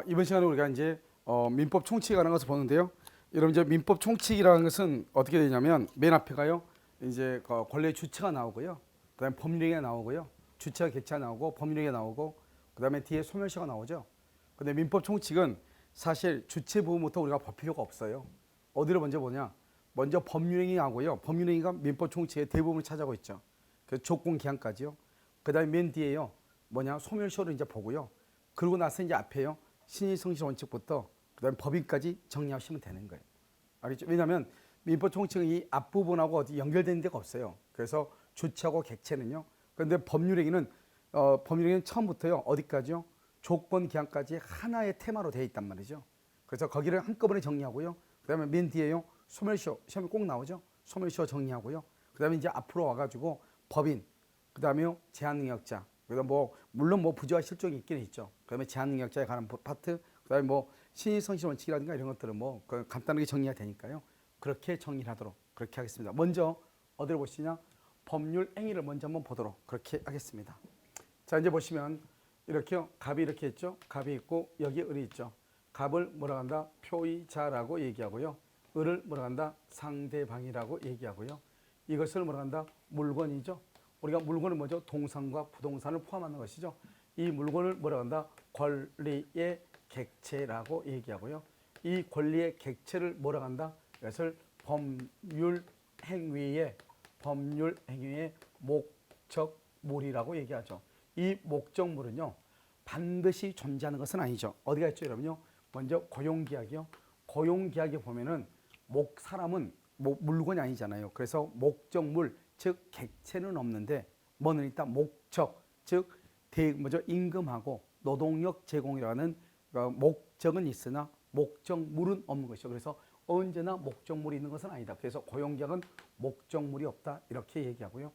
이번 시간에 우리가 이제 민법 총칙에 관한 것을 보는데요. 여러분 이제 민법 총칙이라는 것은 어떻게 되냐면 맨 앞에가요. 이제 권리의 주체가 나오고요. 그다음에 법률행위가 나오고요. 주체가 객체가 나오고 법률행위가 나오고 그다음에 뒤에 소멸시가 나오죠. 근데 민법 총칙은 사실 주체 부분부터 우리가 볼 필요가 없어요. 어디를 먼저 보냐? 먼저 법률행위 하고요. 법률행위가 민법 총칙의 대부분을 차지하고 있죠. 그 조건 기한까지요. 그다음에 맨 뒤에요. 뭐냐? 소멸시효를 이제 보고요. 그러고 나서 이제 앞에요. 신의성실 원칙부터 그다음에 법인까지 정리하시면 되는 거예요. 알겠죠? 왜냐하면 민법 총칙은 이 앞부분하고 어디 연결되는 데가 없어요. 그래서 주체하고 객체는요. 그런데 법률행위는 처음부터요. 어디까지요? 조건 기한까지 하나의 테마로 되어 있단 말이죠. 그래서 거기를 한꺼번에 정리하고요. 그다음에 맨 뒤에요. 소멸시효 시험에 꼭 나오죠. 소멸시효 정리하고요. 그다음에 이제 앞으로 와가지고 법인, 그다음에요 제한능력자. 그다음 물론 부조와 실종이 있긴 있죠. 그다음에 제한능력자에 관한 파트, 그다음에 신의성실 원칙이라든가 이런 것들은 간단하게 정리가 되니까요. 그렇게 정리를 하도록 그렇게 하겠습니다. 먼저 어디를 보시냐? 법률 행위를 먼저 한번 보도록 그렇게 하겠습니다. 자, 이제 보시면 이렇게요. 갑이 이렇게 있죠. 갑이 있고 여기 을이 있죠. 갑을 뭐라 한다? 표의자라고 얘기하고요. 을을 뭐라 한다? 상대방이라고 얘기하고요. 이것을 뭐라 한다? 물건이죠. 우리가 물건은 뭐죠? 동산과 부동산을 포함하는 것이죠. 이 물건을 뭐라 한다? 권리의 객체라고 얘기하고요. 이 권리의 객체를 뭐라 한다? 이것을 법률 행위의 목적물이라고 얘기하죠. 이 목적물은요. 반드시 존재하는 것은 아니죠. 어디가 있죠, 여러분요? 먼저 고용계약이요. 고용계약에 보면은 사람은 물건이 아니잖아요. 그래서 목적물, 즉 객체는 없는데 뭐는 있다? 목적, 즉 임금하고 노동력 제공이라는 목적은 있으나 목적물은 없는 것이죠. 그래서 언제나 목적물이 있는 것은 아니다. 그래서 고용계약은 목적물이 없다 이렇게 얘기하고요.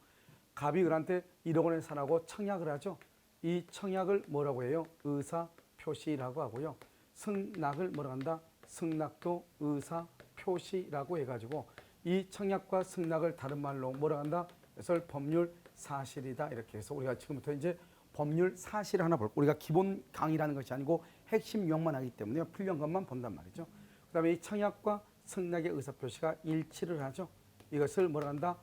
갑이 을한테 1억 원을 사라고 청약을 하죠. 이 청약을 뭐라고 해요? 의사표시라고 하고요. 승낙을 뭐라고 한다? 승낙도 의사표시라고 해가지고 이 청약과 승낙을 다른 말로 뭐라고 한다? 그래서 법률 사실이다 이렇게 해서 우리가 지금부터 이제 법률 사실을 하나 볼게요. 우리가 기본 강의라는 것이 아니고 핵심 유형만 하기 때문에 풀린 것만 본단 말이죠. 그 다음에 이 청약과 승낙의 의사표시가 일치를 하죠. 이것을 뭐라 한다?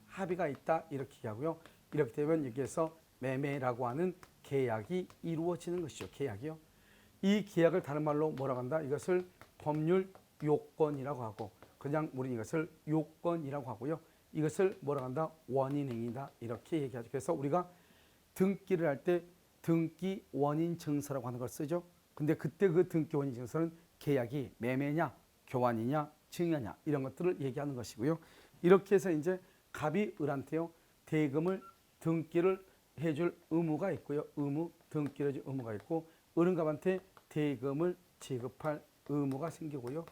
합의가 있다 이렇게 하고요. 이렇게 되면 여기에서 매매라고 하는 계약이 이루어지는 것이죠. 계약이요. 이 계약을 다른 말로 뭐라고 한다? 이것을 법률 요건이라고 하고 그냥 우리 이것을 요건이라고 하고요. 이것을 뭐라고 한다? 원인행위다 이렇게 얘기하죠. 그래서 우리가 등기를 할 때 등기 원인 증서라고 하는 걸 쓰죠. 근데 그때 그 등기 원인 증서는 계약이 매매냐, 교환이냐, 증여냐 이런 것들을 얘기하는 것이고요. 이렇게 해서 이제 갑이 을한테요 대금을 등기를 해줄 의무가 있고요. 등기를 해줄 의무가 있고 을은 갑한테 대금을 지급할 의무가 생기고요.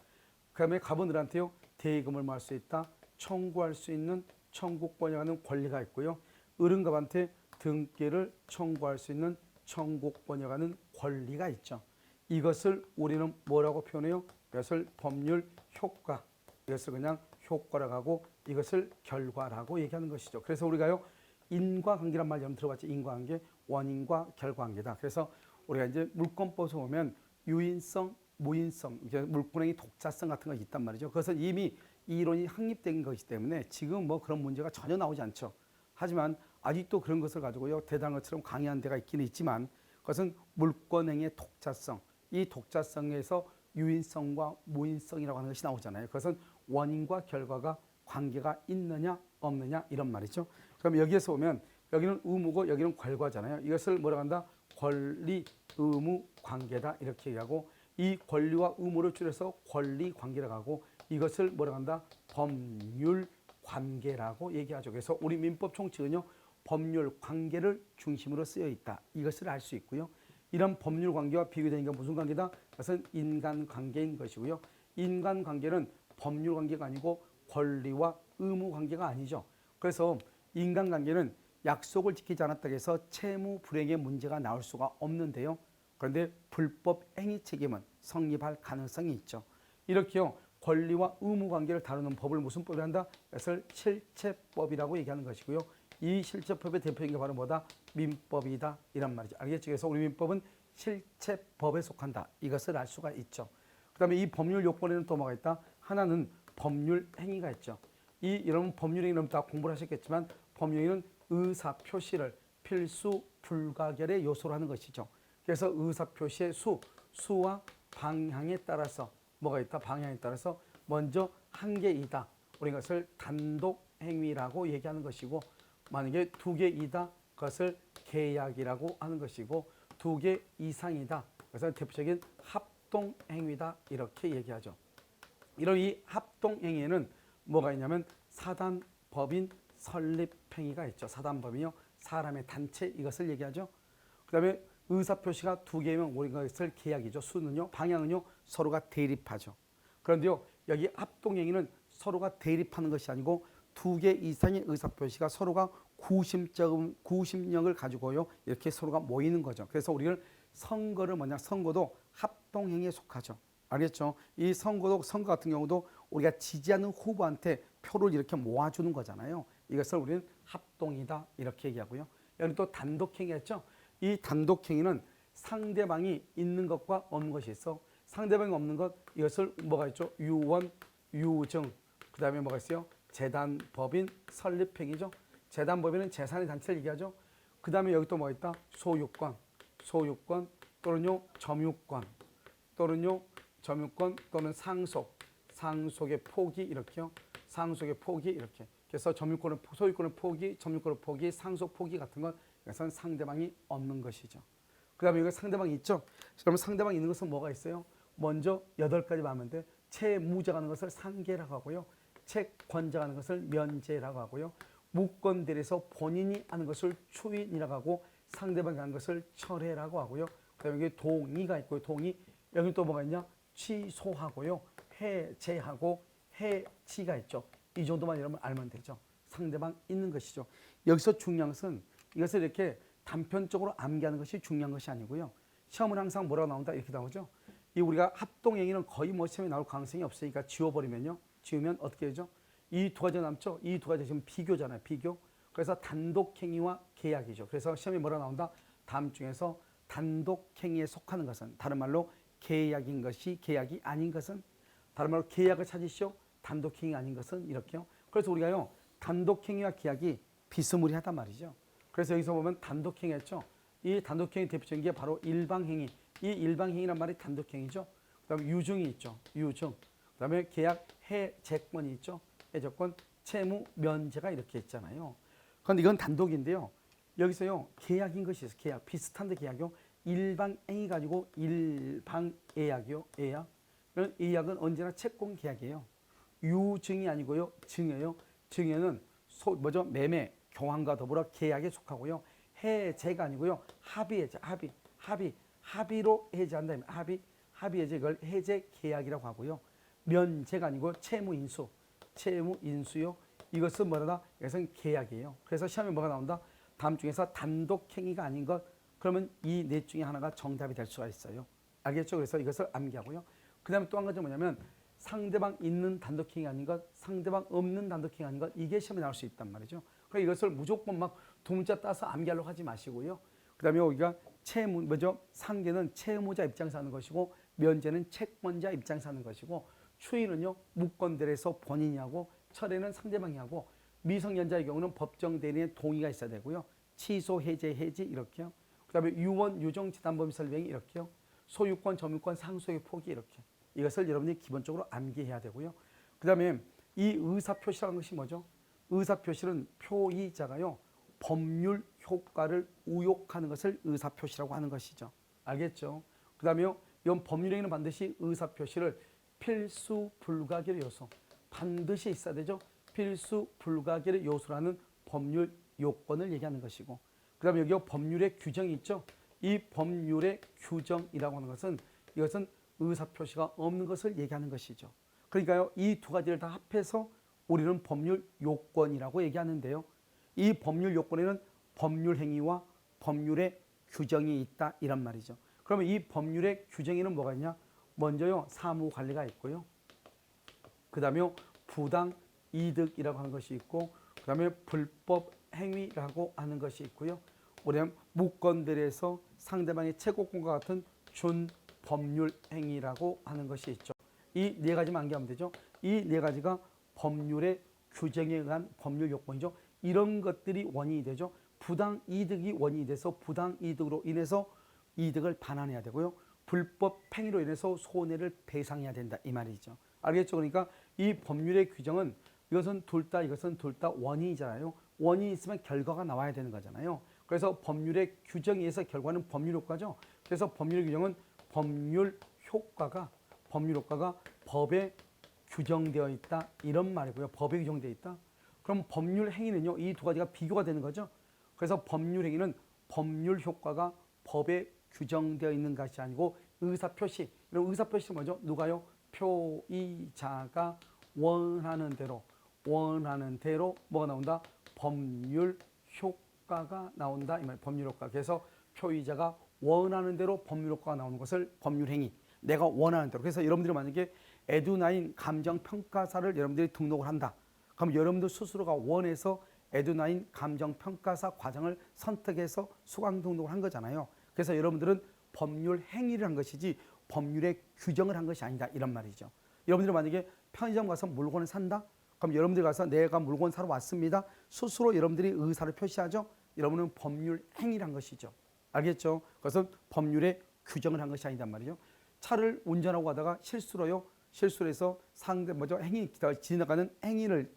그다음에 갑은 을한테요 대금을 말 수 있다, 청구할 수 있는 청구권이라는 권리가 있고요. 을은 갑한테 등기를 청구할 수 있는 청구권이라는 권리가 있죠. 이것을 우리는 뭐라고 표현해요? 이것을 법률 효과, 이것을 그냥 효과라고 하고 이것을 결과라고 얘기하는 것이죠. 그래서 우리가요 인과관계란 말 여러분 들어봤죠? 인과관계, 원인과 결과관계다. 그래서 우리가 이제 물권법에서 보면 유인성, 무인성, 이제 물권행위 독자성 같은 것이 있단 말이죠. 그것은 이미 이 이론이 확립된 것이기 때문에 지금 그런 문제가 전혀 나오지 않죠. 하지만 아직도 그런 것을 가지고요 대단한 것처럼 강의한 데가 있기는 있지만 그것은 물권행위의 독자성, 이 독자성에서 유인성과 무인성이라고 하는 것이 나오잖아요. 그것은 원인과 결과가 관계가 있느냐 없느냐 이런 말이죠. 그럼 여기에서 보면 여기는 의무고 여기는 결과잖아요. 이것을 뭐라고 한다? 권리, 의무, 관계다 이렇게 얘기하고 이 권리와 의무를 줄여서 권리 관계라고 하고 이것을 뭐라고 한다? 법률 관계라고 얘기하죠. 그래서 우리 민법 총칙은요 법률 관계를 중심으로 쓰여 있다. 이것을 알 수 있고요. 이런 법률 관계와 비교되는 게 무슨 관계다? 그것은 인간 관계인 것이고요. 인간 관계는 법률 관계가 아니고 권리와 의무 관계가 아니죠. 그래서 인간 관계는 약속을 지키지 않았다고 해서 채무 불이행의 문제가 나올 수가 없는데요. 그런데 불법 행위 책임은 성립할 가능성이 있죠. 이렇게요. 권리와 의무 관계를 다루는 법을 무슨 법이라 한다? 그것을 실체법이라고 얘기하는 것이고요. 이 실체법의 대표인 게 바로 뭐다? 민법이다 이란 말이죠. 알겠죠? 그래서 우리 민법은 실체법에 속한다. 이것을 알 수가 있죠. 그 다음에 이 법률 요건에는 또 뭐가 있다? 하나는 법률 행위가 있죠. 여러분 법률 행위는 다 공부를 하셨겠지만 법률 행위는 의사 표시를 필수 불가결의 요소로 하는 것이죠. 그래서 의사 표시의 수와 방향에 따라서 뭐가 있다? 방향에 따라서 먼저 한 개이다. 우리 이것을 단독 행위라고 얘기하는 것이고, 만약에 두 개이다. 그것을 계약이라고 하는 것이고, 두 개 이상이다. 그래서 대표적인 합동 행위다. 이렇게 얘기하죠. 이런 이 합동 행위에는 뭐가 있냐면 사단 법인 설립 행위가 있죠. 사단 법인이요. 사람의 단체 이것을 얘기하죠. 그다음에 의사 표시가 두 개면 우리가 이것을 계약이죠. 수는요. 방향은요. 서로가 대립하죠. 그런데요. 여기 합동 행위는 서로가 대립하는 것이 아니고 두 개 이상의 의사 표시가 서로가 구심력을 가지고요. 이렇게 서로가 모이는 거죠. 그래서 우리는 선거를 선거도 합동 행위에 속하죠. 알겠죠? 이 선거 같은 경우도 우리가 지지하는 후보한테 표를 이렇게 모아주는 거잖아요. 이것을 우리는 합동이다 이렇게 얘기하고요. 여기 또 단독행위였죠. 이 단독행위는 상대방이 있는 것과 없는 것이 있어. 상대방이 없는 것 이것을 뭐가 있죠? 유원, 유증. 그 다음에 뭐가 있어요? 재단, 법인, 설립행위죠. 재단, 법인은 재산의 단체를 얘기하죠. 그 다음에 여기 또 뭐가 있다? 소유권, 또는요 점유권, 또는 상속의 포기 이렇게요. 상속의 포기 이렇게. 그래서 소유권의 포기, 점유권의 포기, 상속 포기 같은 건 이것은 상대방이 없는 것이죠. 그 다음에 여기 상대방이 있죠. 그러면 상대방이 있는 것은 뭐가 있어요? 먼저 8가지 말하면 돼. 채무자가 하는 것을 상계라고 하고요. 채권자가 하는 것을 면제라고 하고요. 무권들에서 본인이 하는 것을 추인이라고 하고 상대방이 하는 것을 철회라고 하고요. 그 다음에 여기 동의가 있고요. 동의. 여기 또 뭐가 있냐? 취소하고요. 해제하고 해치가 있죠. 이 정도만 여러분 알면 되죠. 상대방 있는 것이죠. 여기서 중요한 것은 이것을 이렇게 단편적으로 암기하는 것이 중요한 것이 아니고요. 시험은 항상 뭐라고 나온다? 이렇게 나오죠. 이 우리가 합동행위는 거의 시험에 나올 가능성이 없으니까 지우면 어떻게 되죠? 이 두 가지 남죠? 이 두 가지 지금 비교잖아요. 비교. 그래서 단독행위와 계약이죠. 그래서 시험에 뭐라고 나온다? 다음 중에서 단독행위에 속하는 것은 다른 말로 계약인 것이 계약이 아닌 것은 다른 말로 계약을 찾으시오. 단독행위 아닌 것은 이렇게요. 그래서 우리가요. 단독행위와 계약이 비스무리하단 말이죠. 그래서 여기서 보면 단독행위였죠. 이 단독행위 대표적인 게 바로 일방행위. 이 일방행위란 말이 단독행위죠. 그 다음에 유증이 있죠. 유증. 그 다음에 계약 해제권이 있죠. 해제권, 채무, 면제가 이렇게 있잖아요. 그런데 이건 단독인데요. 여기서요. 계약인 것이 있어요. 계약. 비슷한데 계약이요. 일방행위 가지고 일방예약이요. 예약. 그럼 예약은 언제나 채권 계약이에요. 유증이 아니고요. 증여요. 증여는 매매, 교환과 더불어 계약에 속하고요. 해제가 아니고요. 합의해제, 합의로 해제한다. 합의해제 이걸 해제 계약이라고 하고요. 면제가 아니고 채무인수요. 이것은 뭐다? 이것은 계약이에요. 그래서 시험에 뭐가 나온다? 다음 중에서 단독행위가 아닌 것. 그러면 이 넷 중에 하나가 정답이 될 수가 있어요. 알겠죠? 그래서 이것을 암기하고요. 그 다음에 또 한 가지 뭐냐면 상대방 있는 단독행위 아닌 것, 상대방 없는 단독행위 아닌 것, 이게 시험에 나올 수 있단 말이죠. 그러니까 이것을 무조건 막 두 문자 따서 암기하려고 하지 마시고요. 그 다음에 여기가 상계는 채무자 입장에서 하는 것이고 면제는 채권자 입장에서 하는 것이고 추인은요 무권들에서 본인이 하고 철회는 상대방이 하고 미성년자의 경우는 법정 대리인의 동의가 있어야 되고요. 취소, 해제 이렇게요. 그 다음에 유원, 유정, 재단법인 설명이 이렇게요. 소유권, 점유권, 상속의 포기 이렇게. 이것을 여러분이 기본적으로 암기해야 되고요. 그 다음에 이 의사표시라는 것이 뭐죠? 의사표시는 표의자가요. 법률 효과를 우욕하는 것을 의사표시라고 하는 것이죠. 알겠죠? 그 다음에요. 이건 법률행위는 반드시 의사표시를 필수 불가결의 요소. 반드시 있어야 되죠. 필수 불가결의 요소라는 법률 요건을 얘기하는 것이고 그 다음에 여기 법률의 규정이 있죠. 이 법률의 규정이라고 하는 것은 이것은 의사표시가 없는 것을 얘기하는 것이죠. 그러니까요. 이 두 가지를 다 합해서 우리는 법률 요건이라고 얘기하는데요. 이 법률 요건에는 법률 행위와 법률의 규정이 있다 이란 말이죠. 그러면 이 법률의 규정에는 뭐가 있냐? 먼저요. 사무관리가 있고요. 그 다음에 부당 이득이라고 하는 것이 있고 그 다음에 불법 행위라고 하는 것이 있고요. 우리는 무건들에서 상대방의 채권과 같은 준법률 행위라고 하는 것이 있죠. 이 네 가지만 암기하면 되죠. 이 네 가지가 법률의 규정에 의한 법률 요건이죠. 이런 것들이 원인이 되죠. 부당 이득이 원인이 돼서 부당 이득으로 인해서 이득을 반환해야 되고요. 불법 행위로 인해서 손해를 배상해야 된다 이 말이죠. 알겠죠? 그러니까 이 법률의 규정은 이것은 둘 다 원인이잖아요. 원인이 있으면 결과가 나와야 되는 거잖아요. 그래서 법률의 규정에 의해서 결과는 법률 효과죠. 그래서 법률 규정은 법률 효과가 법에 규정되어 있다 이런 말이고요. 법에 규정되어 있다. 그럼 법률 행위는요. 이 두 가지가 비교가 되는 거죠. 그래서 법률 행위는 법률 효과가 법에 규정되어 있는 것이 아니고 의사표시. 이런 의사표시는 뭐죠? 누가요? 표의자가 원하는 대로 뭐가 나온다? 법률 효과가 나온다 이 말. 법률 효과. 그래서 표의자가 원하는 대로 법률 효과가 나오는 것을 법률 행위. 내가 원하는 대로. 그래서 여러분들이 만약에 에듀나인 감정평가사를 여러분들이 등록을 한다. 그럼 여러분들 스스로가 원해서 에듀나인 감정평가사 과정을 선택해서 수강 등록을 한 거잖아요. 그래서 여러분들은 법률 행위를 한 것이지 법률의 규정을 한 것이 아니다 이런 말이죠. 여러분들이 만약에 편의점 가서 물건을 산다. 그럼 여러분들이 가서 내가 물건 사러 왔습니다. 스스로 여러분들이 의사를 표시하죠. 여러분은 법률 행위를 한 것이죠. 알겠죠? 그것은 법률의 규정을 한 것이 아니단 말이죠. 차를 운전하고 가다가 실수로 해서 행위 지나가는 행위를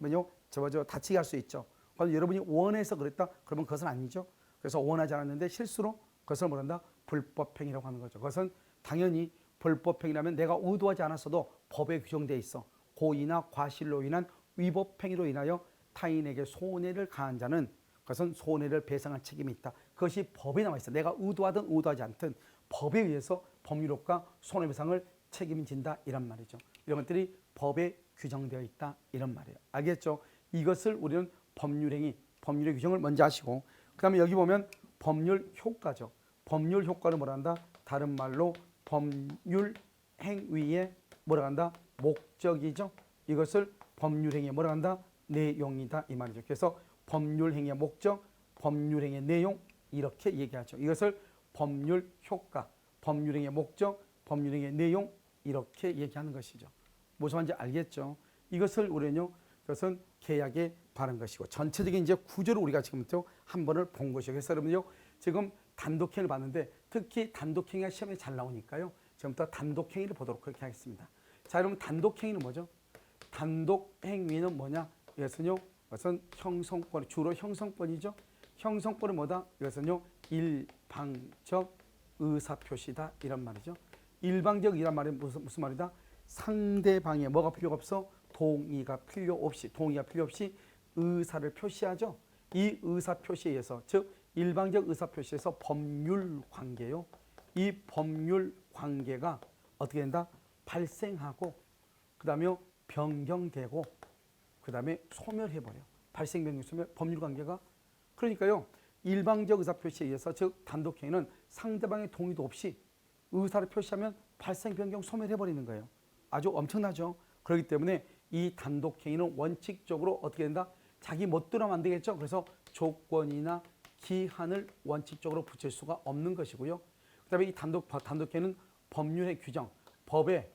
다치게 할 수 있죠. 그럼 여러분이 원해서 그랬다. 그러면 그것은 아니죠. 그래서 원하지 않았는데 실수로 그것을 뭐란다? 불법 행위라고 하는 거죠. 그것은 당연히 불법 행위라면 내가 의도하지 않았어도 법에 규정되어 있어. 고의나 과실로 인한 위법 행위로 인하여 타인에게 손해를 가한 자는 그것은 손해를 배상할 책임이 있다. 그것이 법에 나와 있어. 내가 의도하든 의도하지 않든 법에 의해서 법률효과 손해배상을 책임진다 이런 말이죠. 이런 것들이 법에 규정되어 있다 이런 말이에요. 알겠죠? 이것을 우리는 법률행위, 법률의 규정을 먼저 하시고 그 다음에 여기 보면 법률 효과죠. 법률 효과를 뭐라 한다? 다른 말로 법률 행위의 뭐라 한다? 목적이죠. 이것을 법률 행위의 뭐라 한다? 내용이다 이 말이죠. 그래서 법률 행위의 목적, 법률 행위의 내용 이렇게 얘기하죠. 이것을 법률 효과, 법률 행위의 목적, 법률 행위의 내용 이렇게 얘기하는 것이죠. 무슨 말인지 알겠죠? 이것을 우리는요. 그것은 계약에 바른 것이고 전체적인 이제 구조를 우리가 지금부터 한 번을 본 것이죠. 그래서 여러분요. 지금 단독행위를 봤는데 특히 단독행위가 시험에 잘 나오니까요. 지금부터 단독행위를 보도록 그렇게 하겠습니다. 자, 여러분 단독행위는 뭐죠? 단독행위는 뭐냐? 이것은 형성권, 주로 형성권이죠. 형성권은 뭐다? 이것은요. 일방적 의사표시다 이런 말이죠. 일방적 이란 말은 무슨 말이다? 상대방의 뭐가 필요가 없어? 동의가 필요 없이 의사를 표시하죠. 이 의사 표시에 의해서 즉 일방적 의사 표시에서 법률 관계요. 이 법률 관계가 어떻게 된다? 발생하고 그다음에 변경되고 그다음에 소멸해버려. 발생, 변경, 소멸, 법률 관계가. 그러니까요. 일방적 의사 표시에 의해서 즉 단독행위는 상대방의 동의도 없이 의사를 표시하면 발생, 변경, 소멸해버리는 거예요. 아주 엄청나죠. 그렇기 때문에 이 단독행위는 원칙적으로 어떻게 된다? 자기 멋대로 하면 안 되겠죠. 그래서 조건이나 기한을 원칙적으로 붙일 수가 없는 것이고요. 그 다음에 이 단독행위는 법률의 규정, 법에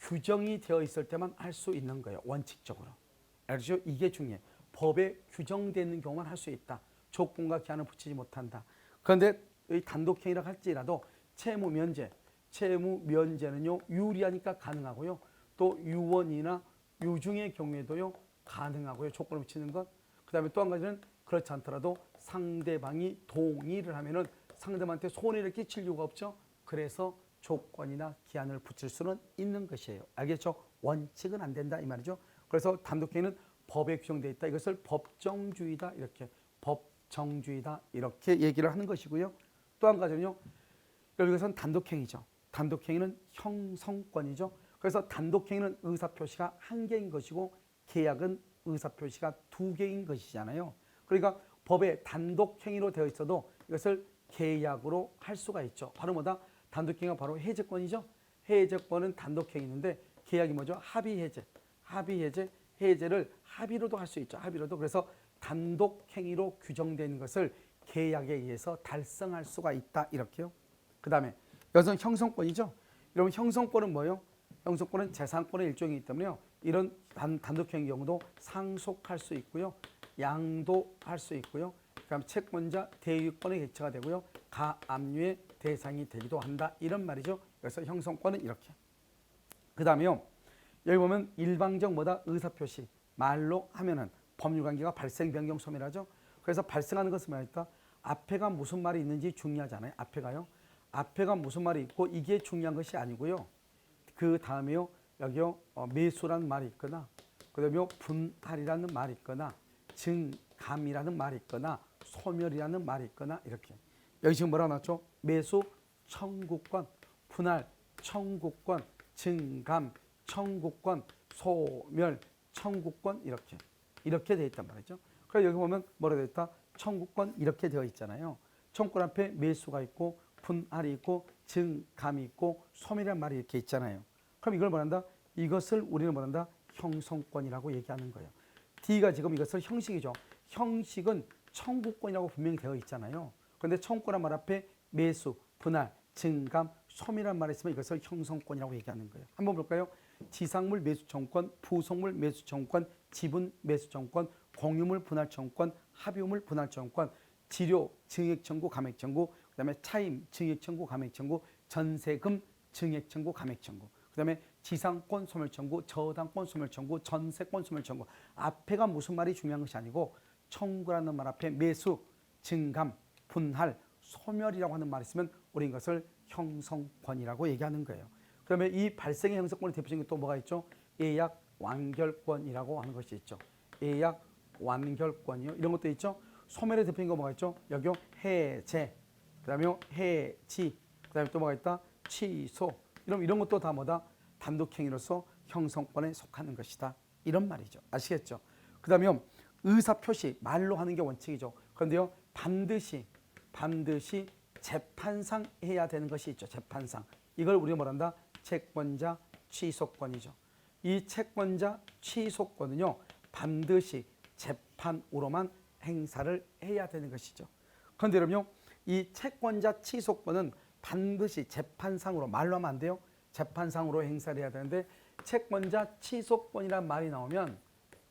규정이 되어 있을 때만 할 수 있는 거예요. 원칙적으로. 알죠? 이게 중요해. 법에 규정되어 있는 경우만 할 수 있다. 조건과 기한을 붙이지 못한다. 그런데 이 단독행위라고 할지라도 채무면제는요. 유리하니까 가능하고요. 또 유언이나 유증의 경우에도요. 가능하고요. 조건을 붙이는 것. 그 다음에 또 한 가지는 그렇지 않더라도 상대방이 동의를 하면은 상대방한테 손해를 끼칠 이유가 없죠. 그래서 조건이나 기한을 붙일 수는 있는 것이에요. 알겠죠? 원칙은 안 된다 이 말이죠. 그래서 단독행위는 법에 규정되어 있다. 이것을 법정주의다 이렇게 얘기를 하는 것이고요. 또 한 가지는요. 이것은 단독행위죠. 단독행위는 형성권이죠. 그래서 단독행위는 의사표시가 한 개인 것이고 계약은 의사표시가 두 개인 것이잖아요. 그러니까 법에 단독행위로 되어 있어도 이것을 계약으로 할 수가 있죠. 바로 뭐다? 단독행위가 바로 해제권이죠. 해제권은 단독행위인데 계약이 뭐죠? 합의해제. 해제를 합의로도 할 수 있죠. 합의로도. 그래서 단독행위로 규정된 것을 계약에 의해서 달성할 수가 있다 이렇게요. 그 다음에 여기서 형성권이죠. 여러분 형성권은 뭐예요? 형성권은 재산권의 일종이기 때문에요. 이런 단독행위 경우도 상속할 수 있고요. 양도할 수 있고요. 그다음 채권자 대유권의 객체가 되고요. 가압류의 대상이 되기도 한다. 이런 말이죠. 그래서 형성권은 이렇게. 그 다음에요. 여기 보면 일방적 뭐다? 의사표시. 말로 하면은 법률관계가 발생, 변경, 소멸하죠. 그래서 발생하는 것은 뭐였다? 앞에가 무슨 말이 있는지 중요하잖아요. 앞에가요. 앞에가 무슨 말이 있고 이게 중요한 것이 아니고요. 그 다음에요. 여기요. 매수라는 말이 있거나 그다음에 분할이라는 말이 있거나 증감이라는 말이 있거나 소멸이라는 말이 있거나 이렇게. 여기 지금 뭐라고 나왔죠? 매수 청구권, 분할 청구권, 증감 청구권, 소멸 청구권 이렇게 되어 있단 말이죠. 그래서 여기 보면 뭐라고 되어 있다? 청구권 이렇게 되어 있잖아요. 청구권 앞에 매수가 있고 분할이 있고 증감이 있고 소멸이라는 말이 이렇게 있잖아요. 그럼 이걸 뭐란다? 이것을 우리는 뭐란다? 형성권이라고 얘기하는 거예요. D가 지금 이것을 형식이죠. 형식은 청구권이라고 분명히 되어 있잖아요. 그런데 청구권란 말 앞에 매수, 분할, 증감, 소멸이라는 말이 있으면 이것을 형성권이라고 얘기하는 거예요. 한번 볼까요? 지상물 매수청구권, 부속물 매수청구권, 지분 매수청구권, 공유물 분할청구권, 합유물 분할청구권, 지료 증액청구, 감액청구, 그 다음에 차임 증액청구, 감액청구, 전세금 증액청구, 감액청구, 그 다음에 지상권 소멸청구, 저당권 소멸청구, 전세권 소멸청구. 앞에가 무슨 말이 중요한 것이 아니고 청구라는 말 앞에 매수, 증감, 분할, 소멸이라고 하는 말이 있으면 우리 이것을 형성권이라고 얘기하는 거예요. 그러면 이 발생의 형성권의 대표적인 게 또 뭐가 있죠? 예약 완결권이라고 하는 것이 있죠. 예약 완결권이요. 이런 것도 있죠. 소멸의 대표적인 거 뭐가 있죠? 여기요. 해제, 그 다음에 해지, 그 다음에 또 뭐가 있다? 취소. 이런 것도 다 뭐다? 단독행위로서 형성권에 속하는 것이다. 이런 말이죠. 아시겠죠? 그 다음에 의사표시, 말로 하는 게 원칙이죠. 그런데요. 반드시 재판상 해야 되는 것이 있죠. 재판상. 이걸 우리가 뭐란다? 채권자 취소권이죠. 이 채권자 취소권은요. 반드시 재판으로만 행사를 해야 되는 것이죠. 그런데 여러분요. 이 채권자 취소권은 반드시 재판상으로, 말로 하면 안 돼요. 재판상으로 행사를 해야 되는데 채권자 취소권이란 말이 나오면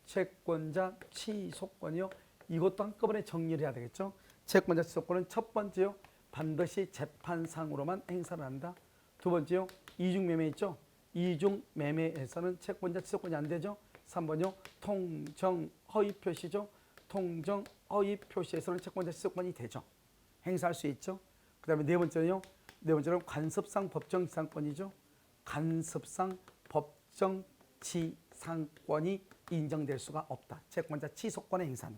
채권자 취소권이요. 이것도 한꺼번에 정리를 해야 되겠죠. 채권자 취소권은 첫 번째요. 반드시 재판상으로만 행사를 한다. 두 번째요. 이중매매 있죠. 이중매매에서는 채권자 취소권이 안 되죠. 3번요. 통정허위표시죠. 통정허위표시에서는 채권자 취소권이 되죠. 행사할 수 있죠. 그 다음에 네 번째는요. 네 번째는 관습상 법정지상권이죠. 관습상 법정지상권이 인정될 수가 없다. 채권자 취소권의 행사는.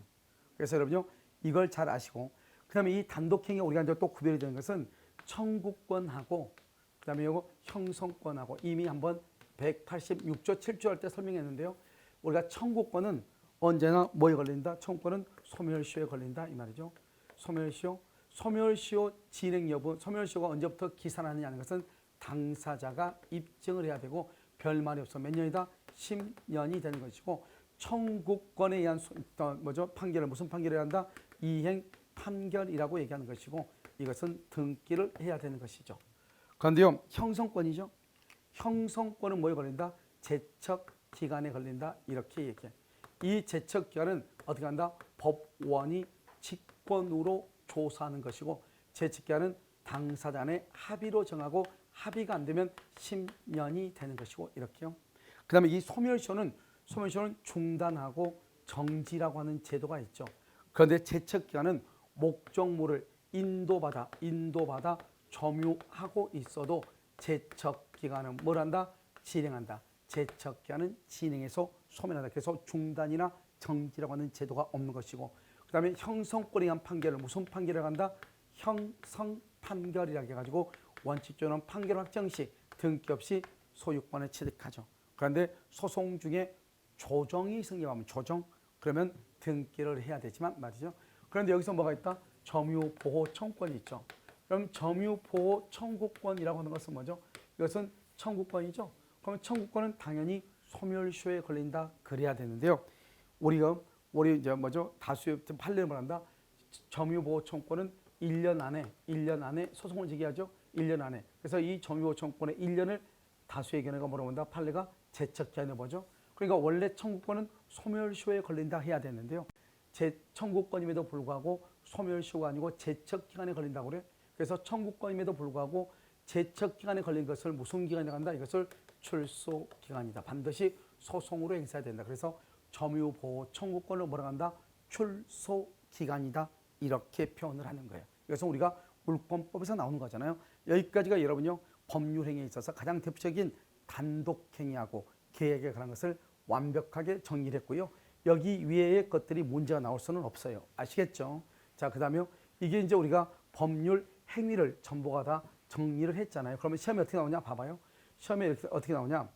그래서 여러분요. 이걸 잘 아시고 그 다음에 이 단독행위 우리가 이제 또 구별이 되는 것은 청구권하고 그 다음에 이거 형성권하고 이미 한번 186조 7조 할 때 설명했는데요. 우리가 청구권은 언제나 뭐에 걸린다? 청구권은 소멸시효에 걸린다 이 말이죠. 소멸시효 진행 여부, 소멸시효가 언제부터 기산하느냐 하는 것은 당사자가 입증을 해야 되고 별말이 없어. 몇 년이다? 10년이 되는 것이고 청구권에 의한 판결을 무슨 판결을 한다? 이행 판결이라고 얘기하는 것이고 이것은 등기를 해야 되는 것이죠. 그런데요. 형성권이죠. 형성권은 뭐에 걸린다? 제척기간에 걸린다. 이렇게 얘기해. 이 제척기간은 어떻게 한다? 법원이 직권으로 조사하는 것이고 제척기간은 당사자 간의 합의로 정하고 합의가 안 되면 10년이 되는 것이고 이렇게요. 그 다음에 이 소멸시효는 중단하고 정지라고 하는 제도가 있죠. 그런데 제척기간은 목적물을 인도받아 점유하고 있어도 제척기간은 뭘 한다? 진행한다. 제척기간은 진행해서 소멸한다. 그래서 중단이나 정지라고 하는 제도가 없는 것이고 그 다음에 형성권에 의한 판결을 무슨 판결을 한다? 형성판결이라고 해가지고 원칙적으로는 판결 확정 시 등기 없이 소유권을 취득하죠. 그런데 소송 중에 조정이 생겨가면 그러면 등기를 해야 되지만 말이죠. 그런데 여기서 뭐가 있다? 점유보호 청구권이 있죠. 그럼 점유보호 청구권이라고 하는 것은 뭐죠? 이것은 청구권이죠. 그러면 청구권은 당연히 소멸시효에 걸린다 그래야 되는데요. 우리 이제 다수의 판례를 말한다. 점유보호 청구권은 1년 안에 소송을 제기하죠. 1년 안에. 그래서 이 점유보호 청구권의 1년을 다수의 견해가 뭐라고 한다? 판례가 제척기한을 보죠. 그러니까 원래 청구권은 소멸시효에 걸린다 해야 되는데요. 청구권임에도 불구하고 소멸시효가 아니고 제척기간에 걸린다고 그래요. 그래서 청구권임에도 불구하고 제척기간에 걸린 것을 무슨 기간에 간다? 이것을 출소기간이다. 반드시 소송으로 행사해야 된다. 그래서 점유보호 청구권을 뭐라고 한다? 출소기간이다. 이렇게 표현을 하는 거예요. 이것은 우리가 물권법에서 나오는 거잖아요. 여기까지가 여러분요, 법률행위에 있어서 가장 대표적인 단독행위하고 계약에 관한 것을 완벽하게 정리를 했고요. 여기 위에의 것들이 문제가 나올 수는 없어요. 아시겠죠? 자, 그 다음에 이게 이제 우리가 법률 행위를 전부가 다 정리를 했잖아요. 그러면 시험에 어떻게 나오냐? 봐봐요. 시험에 어떻게 나오냐?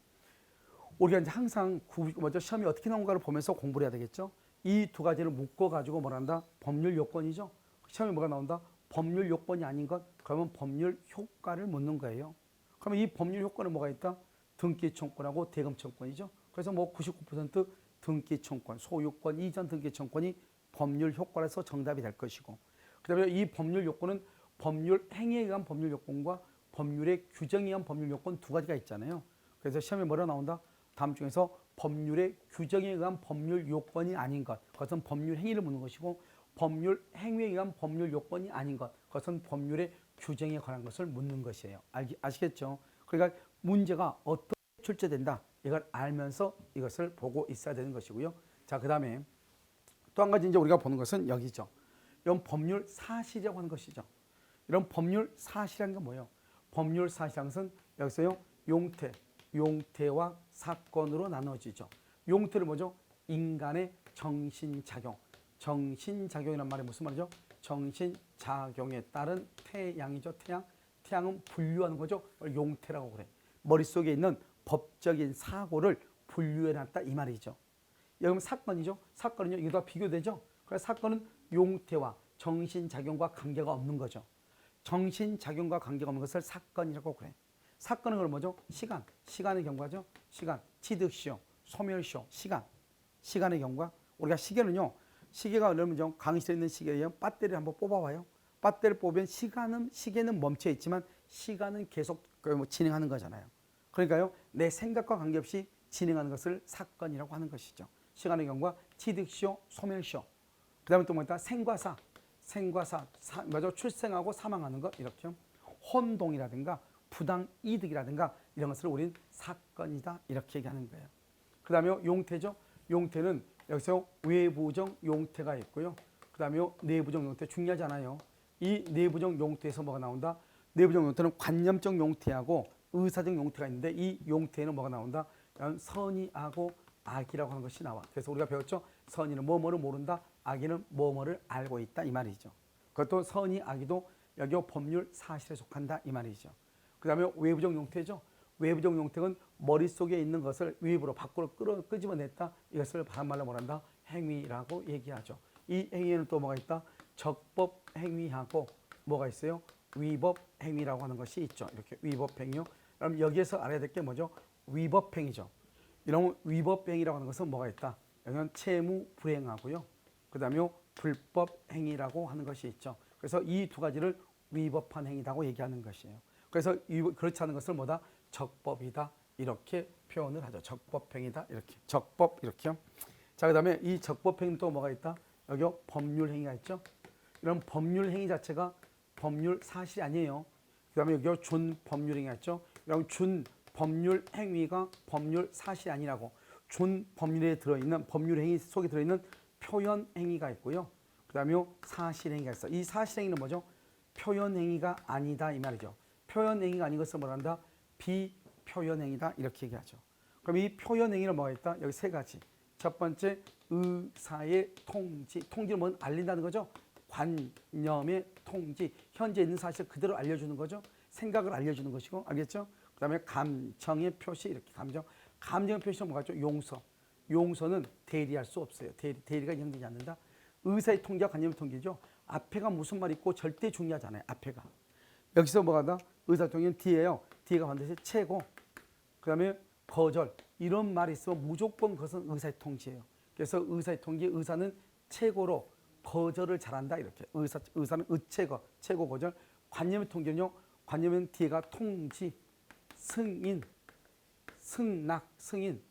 우리가 이제 항상 먼저 시험이 어떻게 나온가를 보면서 공부를 해야 되겠죠? 이 두 가지를 묶어가지고 뭐란다? 법률 요건이죠? 시험에 뭐가 나온다? 법률 요건이 아닌 것, 그러면 법률 효과를 묻는 거예요. 그러면 이 법률 효과는 뭐가 있다? 등기청구하고 대금청구이죠. 그래서 뭐 99% 등기청구, 소유권 이전 등기청구이 법률 효과라서 정답이 될 것이고, 그 다음에 이 법률 요건은 법률 행위에 의한 법률 요건과 법률의 규정에 의한 법률 요건 두 가지가 있잖아요. 그래서 시험에 뭐라 나온다? 다음 중에서 법률의 규정에 의한 법률 요건이 아닌 것, 그것은 법률 행위를 묻는 것이고, 법률 행위에 의한 법률 요건이 아닌 것, 그것은 법률의 규정에 관한 것을 묻는 것이에요. 아시겠죠? 그러니까 문제가 어떻게 출제된다, 이걸 알면서 이것을 보고 있어야 되는 것이고요. 자, 그 다음에 또 한 가지 이제 우리가 보는 것은 여기죠. 이런 법률 사실이라고 하는 것이죠. 이런 법률 사실이라는 게 뭐예요? 법률 사실이라는 것은 여기서요, 용태와 사건으로 나눠지죠. 용태를 뭐죠? 인간의 정신작용. 정신작용이란 말이 무슨 말이죠? 정신작용에 따른 태양이죠. 태양은 분류하는 거죠. 용태라고 그래. 머릿속에 있는 법적인 사고를 분류해놨다 이 말이죠. 여러분 사건이죠. 사건은요, 이거 다 비교되죠. 그래서 사건은 용태와 정신작용과 관계가 없는 거죠. 정신작용과 관계가 없는 것을 사건이라고 그래. 사건은 그럼 뭐죠? 시간의 경과죠. 시간, 취득시효, 소멸시효, 시간의 경과. 우리가 시계는요, 시계가 여러분 강의실에 있는 시계예요. 배터리를 한번 뽑아봐요. 배터리를 뽑으면 시계는 멈춰 있지만 시간은 계속 진행하는 거잖아요. 그러니까요, 내 생각과 관계없이 진행하는 것을 사건이라고 하는 것이죠. 시간의 경과, 취득시효, 소멸시효. 그 다음에 또 뭐다? 생과사, 맞아, 출생하고 사망하는 것, 이렇게. 혼동이라든가 부당이득이라든가 이런 것을 우리는 사건이다 이렇게 얘기하는 거예요. 그 다음에 용태죠. 용태는 여기서 외부적 용태가 있고요. 그 다음에 내부적 용태 중요하잖아요. 이 내부적 용태에서 뭐가 나온다? 내부적 용태는 관념적 용태하고 의사적 용태가 있는데, 이 용태에는 뭐가 나온다? 선의하고 악이라고 하는 것이 나와. 그래서 우리가 배웠죠. 선의는 뭐뭐를 모른다, 악의는 뭐뭐를 알고 있다 이 말이죠. 그것도 선의, 악의도 여기 법률 사실에 속한다 이 말이죠. 그 다음에 외부적 용태죠. 외부적 용태는 머릿속에 있는 것을 외부로 밖으로 끄집어냈다. 이것을 바른말로 뭐란다? 행위라고 얘기하죠. 이 행위에는 또 뭐가 있다? 적법 행위하고 뭐가 있어요? 위법 행위라고 하는 것이 있죠. 이렇게 위법 행위요. 그럼 여기에서 알아야 될 게 뭐죠? 위법 행위죠. 이런 위법 행위라고 하는 것은 뭐가 있다? 여기는 채무 불행하고요. 그 다음에 불법 행위라고 하는 것이 있죠. 그래서 이 두 가지를 위법한 행위라고 얘기하는 것이에요. 그래서 그렇지 않은 것을 뭐다? 적법이다 이렇게 표현을 하죠. 적법행위다 이렇게. 적법 이렇게요. 자, 그 다음에 이 적법행위는 또 뭐가 있다? 여기 법률행위가 있죠. 이런 법률행위 자체가 법률 사실이 아니에요. 그 다음에 여기 준법률행위가 있죠. 이런 준법률행위가 법률 사실이 아니라고. 준법률에 들어있는 법률행위 속에 들어있는 표현행위가 있고요. 그 다음에 사실행위가 있어. 이 사실행위는 뭐죠? 표현행위가 아니다 이 말이죠. 표현행위가 아닌 것을 뭐란다? 비표현행위다 이렇게 얘기하죠. 그럼 이 표현행위는 뭐가 있다? 여기 세 가지. 첫 번째, 의사의 통지. 통지를 뭐 알린다는 거죠. 관념의 통지. 현재 있는 사실을 그대로 알려주는 거죠. 생각을 알려주는 것이고, 알겠죠? 그 다음에 감정의 표시, 이렇게 감정의 표시는 뭐가 있죠? 용서는 대리할 수 없어요. 대리가 인정되지 않는다. 의사의 통지와 관념의 통지죠. 앞에가 무슨 말이 있고 절대 중요하잖아요. 앞에가. 여기서 뭐가 다? 의사통지는 뒤에요. 뒤가 반드시 최고. 그 다음에 거절. 이런 말이 있으면 무조건 그것은 의사의 통지예요. 그래서 의사의 통지, 의사는 최고로 거절을 잘한다 이렇게. 의사는 의체거, 최고 거절. 관념의 통지는요. 관념은 뒤에가 통지, 승인, 승낙, 승인,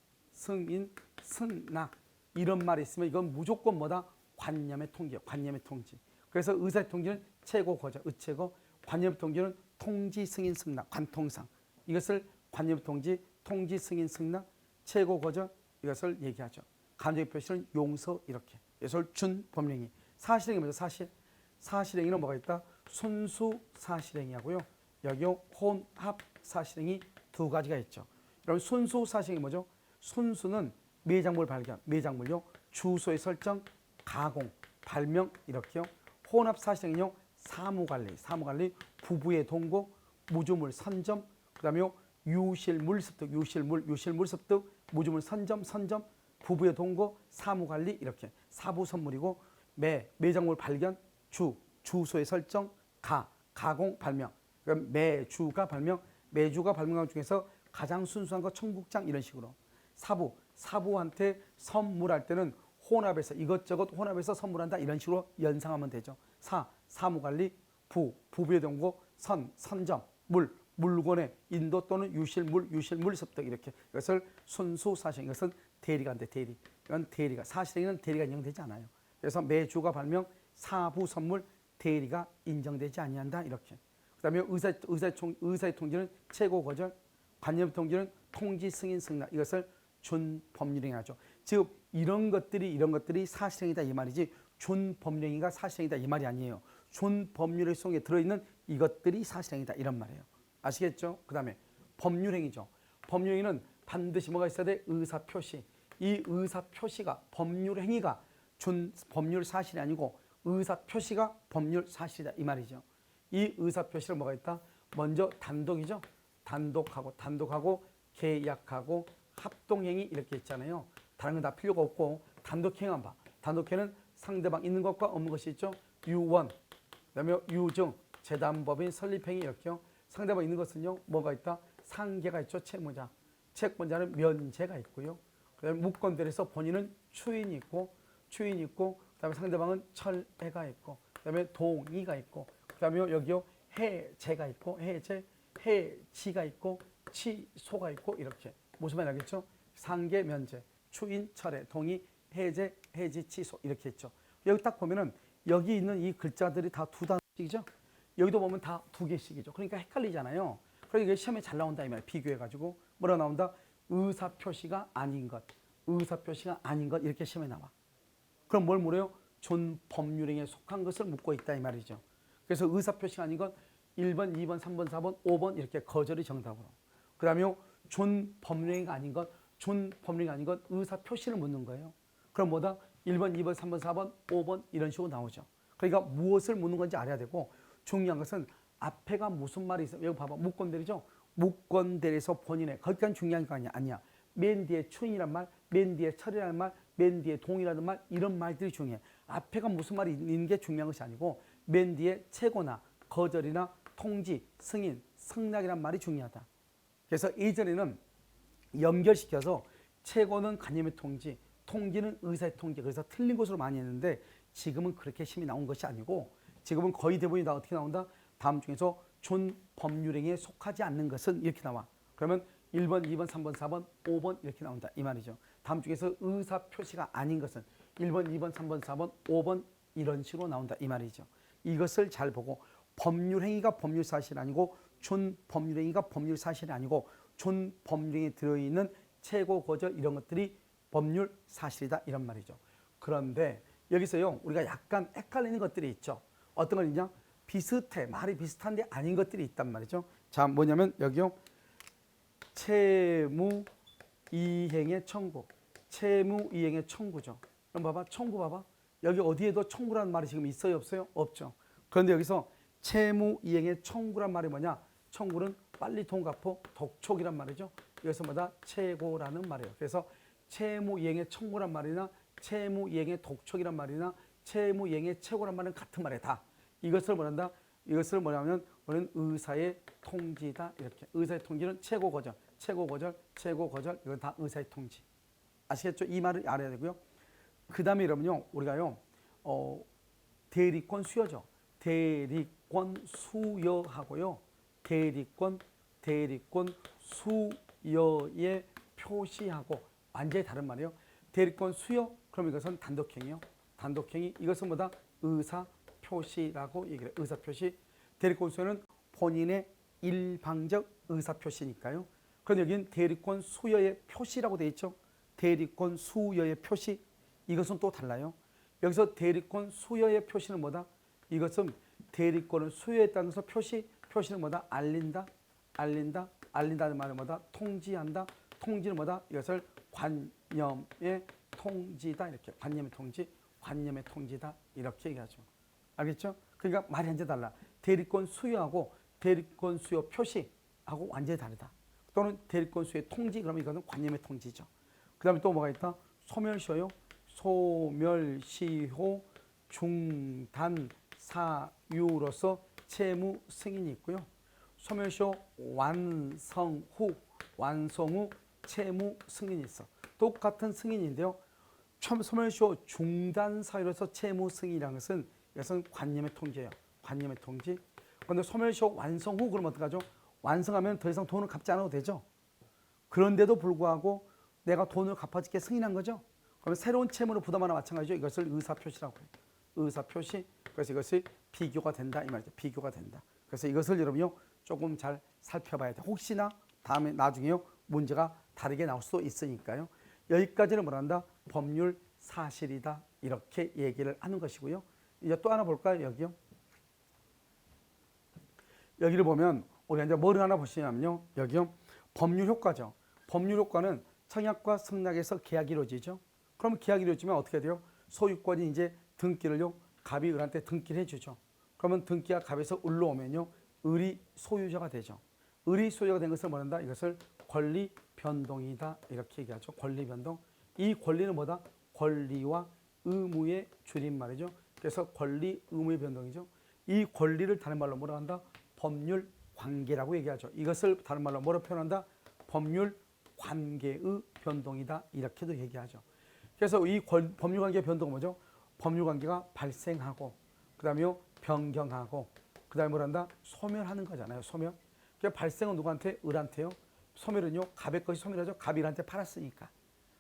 승낙 이런 말이 있으면 이건 무조건 뭐다? 관념의 통지예요. 관념의 통지. 그래서 의사의 통지는 최고 거절, 의체거. 관념의 통지는 통지, 승인, 승낙, 관통상. 이것을 관념의 통지, 통지, 승인, 승낙, 최고 거절 이것을 얘기하죠. 감정의 표시는 용서 이렇게. 이것을 준법령이. 사실행위 뭐죠? 사실행위는 뭐가 있다? 순수 사실행위하고요. 여기요 혼합 사실행위 두 가지가 있죠. 여러분 순수 사실행위 뭐죠? 순수는 매장물 발견, 매장물요. 주소의 설정, 가공, 발명 이렇게요. 혼합 사실행위요. 사무관리, 부부의 동거, 무주물 선점, 그다음에요 유실물 습득, 유실물 습득, 무주물 선점, 부부의 동거, 사무관리 이렇게 사부 선물이고 매장물 발견, 주소의 설정, 가공, 발명. 그럼 매주가 발명한 중에서 가장 순수한 거 청국장 이런 식으로. 사부한테 선물할 때는 혼합해서 이것저것 혼합해서 선물한다 이런 식으로 연상하면 되죠. 사무관리, 부부의 동거, 선점, 물건의 인도 또는 유실물 습득 이렇게. 이것을 순수 사실. 이것은 대리가 안 돼, 대리. 이건 대리가 사실에는 대리가 인정되지 않아요. 그래서 매주가 발명, 사부 선물, 대리가 인정되지 아니한다 이렇게. 그다음에 의사의 통지는 최고 거절, 관념 통지는 통지, 승인, 승낙 이것을 준법률행위하죠. 즉 이런 것들이 사실행위다 이 말이지 준법률행위가 사실행위다 이 말이 아니에요. 준법률의 속에 들어있는 이것들이 사실행위다 이런 말이에요. 아시겠죠? 그다음에 법률행위죠. 법률행위는 반드시 뭐가 있어야 돼? 의사표시. 이 의사표시가 법률행위가 법률 사실이 아니고 의사표시가 법률 사실이다 이 말이죠. 이 의사표시는 뭐가 있다? 먼저 단독이죠. 단독하고 계약하고 합동행위 이렇게 있잖아요. 다른 건 다 필요가 없고 단독행위만 봐. 단독행위는 상대방 있는 것과 없는 것이 있죠. 유원, 그다음에 유증, 재담법인 설립행위 이렇게요. 상대방 있는 것은요 뭐가 있다? 상계가 있죠. 채무자. 채권자는 면제가 있고요. 그다음에 무권들에서 본인은 추인이 있고 그다음에 상대방은 철회가 있고 그다음에 동의가 있고 그다음에 여기요 해제가 있고 해지가 있고 취소가 있고 이렇게. 무슨 말이 알겠죠? 상계, 면제, 추인, 철회, 동의, 해제, 해지, 취소 이렇게 있죠. 여기 딱 보면은 여기 있는 이 글자들이 다 두 단어씩이죠. 여기도 보면 다 두 개씩이죠. 그러니까 헷갈리잖아요. 그러니까 이게 시험에 잘 나온다 이 말이에요. 비교해가지고 뭐라 나온다? 의사표시가 아닌 것 이렇게 시험에 나와. 그럼 뭘 물어요? 준법률행위에 속한 것을 묻고 있다 이 말이죠. 그래서 의사표시가 아닌 것 1번, 2번, 3번, 4번, 5번 이렇게 거절이 정답으로. 그 다음에 준법률행위가 아닌 것 의사표시를 묻는 거예요. 그럼 뭐다? 1번, 2번, 3번, 4번, 5번 이런 식으로 나오죠. 그러니까 무엇을 묻는 건지 알아야 되고 중요한 것은 앞에가 무슨 말이 있어요. 여기 봐봐. 무권대리죠. 무권대리에서 본인의 거기까지 중요한 거 아니야. 맨 뒤에 추인이란 말, 맨 뒤에 철이라는 말, 맨 뒤에 동의라는 말 이런 말들이 중요해. 앞에가 무슨 말이 있는 게 중요한 것이 아니고 맨 뒤에 최고나 거절이나 통지, 승인, 승낙이란 말이 중요하다. 그래서 예전에는 연결시켜서 최고는 관념의 통지, 통지는 의사의 통지 그래서 틀린 것으로 많이 했는데 지금은 그렇게 심히 나온 것이 아니고 지금은 거의 대부분이 다 어떻게 나온다? 다음 중에서 준법률행위에 속하지 않는 것은 이렇게 나와. 그러면 1번, 2번, 3번, 4번, 5번 이렇게 나온다 이 말이죠. 다음 중에서 의사표시가 아닌 것은 1번, 2번, 3번, 4번, 5번 이런 식으로 나온다 이 말이죠. 이것을 잘 보고 법률행위가 법률사실이 아니고 준법률행위가 법률사실이 아니고 준법률행위에 들어있는 최고 거절 이런 것들이 법률사실이다 이런 말이죠. 그런데 여기서요 우리가 약간 헷갈리는 것들이 있죠. 어떤 걸 있냐? 비슷해. 말이 비슷한데 아닌 것들이 있단 말이죠. 자 뭐냐면 여기요. 채무이행의 청구. 채무이행의 청구죠. 그럼 봐봐. 청구 봐봐. 여기 어디에도 청구라는 말이 지금 있어요? 없어요? 없죠. 그런데 여기서 채무이행의 청구란 말이 뭐냐? 청구는 빨리 돈 갚어 독촉이란 말이죠. 여기서 뭐다? 최고라는 말이에요. 그래서 채무이행의 청구란 말이나 채무이행의 독촉이란 말이나 채무이행의 최고란 말은 같은 말이야. 다. 이것을 뭐란다? 이것을 뭐냐면 우리는 의사의 통지다. 이렇게. 의사의 통지는 최고 거절. 이건 다 의사의 통지. 아시겠죠? 이 말을 알아야 되고요. 그 다음에 여러분요, 우리가요, 대리권 수여죠. 대리권 수여하고요. 대리권 수여의 표시하고 완전히 다른 말이에요. 대리권 수여, 그럼 이것은 단독행위요. 단독행위, 이것은 뭐다? 의사 표시라고 얘기해요. 의사 표시. 대리권 수여는 본인의 일방적 의사 표시니까요. 그런데 여기는 대리권 수여의 표시라고 되어 있죠. 대리권 수여의 표시, 이것은 또 달라요. 여기서 대리권 수여의 표시는 뭐다? 이것은 대리권을 수여했다는 것을 표시는 뭐다? 알린다는 말은 뭐다? 통지한다. 통지는 뭐다? 이것을 관념의 통지다. 이렇게 관념의 통지다. 이렇게 얘기하죠. 알겠죠? 그러니까 말이 완전히 달라. 대리권 수여하고 대리권 수여 표시하고 완전히 다르다. 또는 대리권 수여의 통지, 그러면 이거는 관념의 통지죠. 그 다음에 또 뭐가 있다? 소멸시효요. 소멸시효 중단 사유로서 채무 승인이 있고요. 소멸시효 완성 후 채무 승인이 있어. 똑같은 승인인데요. 소멸시효 중단 사유로서 채무 승인이라는 것은 이것은 관념의 통지예요. 관념의 통지. 그런데 소멸시효 완성 후 그러면 어떡하죠? 완성하면 더 이상 돈을 갚지 않아도 되죠. 그런데도 불구하고 내가 돈을 갚아줄게 승인한 거죠. 그러면 새로운 채무를 부담하나 마찬가지죠. 이것을 의사표시라고 해요. 의사표시. 그래서 이것이 비교가 된다 이 말이죠. 비교가 된다. 그래서 이것을 여러분요 조금 잘 살펴봐야 돼. 혹시나 다음에 나중에요 문제가 다르게 나올 수도 있으니까요. 여기까지는 뭐란다? 법률 사실이다. 이렇게 얘기를 하는 것이고요. 이제 또 하나 볼까요? 여기요. 여기를 보면 우리가 이제 뭘 하나 보시냐면요. 여기요. 법률 효과죠. 법률 효과는 청약과 승낙에서 계약이 이루어지죠. 그럼 계약이 이루어지면 어떻게 돼요? 소유권이 이제 등기를요. 갑이 을한테 등기를 해주죠. 그러면 등기가 갑에서 을로 오면요. 을이 소유자가 되죠. 을이 소유자가 된 것을 뭐란다? 이것을 권리 변동이다. 이렇게 얘기하죠. 권리 변동. 이 권리는 뭐다? 권리와 의무의 줄임말이죠. 그래서 권리 의무의 변동이죠. 이 권리를 다른 말로 뭐라 한다? 법률 관계라고 얘기하죠. 이것을 다른 말로 뭐로 표현한다? 법률 관계의 변동이다. 이렇게도 얘기하죠. 그래서 이 법률 관계의 변동은 뭐죠? 법률 관계가 발생하고 그다음에 변경하고 그다음에 뭐란다? 소멸하는 거잖아요. 소멸. 그러니까 발생은 누구한테? 을한테요. 소멸은요. 갑의 것이 소멸하죠. 갑이 을한테 팔았으니까.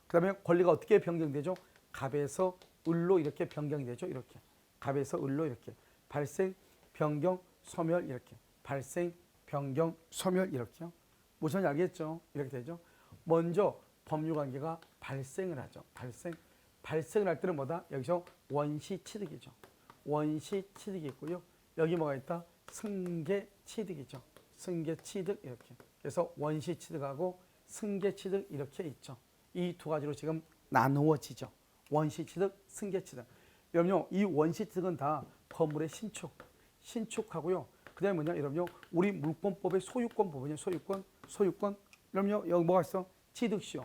그다음에 권리가 어떻게 변경되죠? 갑에서 을로 이렇게 변경이 되죠. 이렇게. 갑에서 을로 이렇게. 발생, 변경, 소멸 이렇게. 발생, 변경, 소멸 이렇게요. 무슨 알겠죠? 이렇게 되죠. 먼저 법률관계가 발생을 하죠. 발생을 할 때는 뭐다? 여기서 원시취득이죠. 원시취득이 있고요. 여기 뭐가 있다? 승계취득이죠. 승계취득 이렇게. 그래서 원시취득하고 승계취득 이렇게 있죠. 이 두 가지로 지금 나누어지죠. 원시취득, 승계취득. 여러분요, 이 원시취득은 다 건물의 신축하고요. 그 다음에 뭐냐, 여러분요, 우리 물권법의 소유권 부분이에요. 소유권. 여러분요, 여기 뭐가 있어? 취득시효.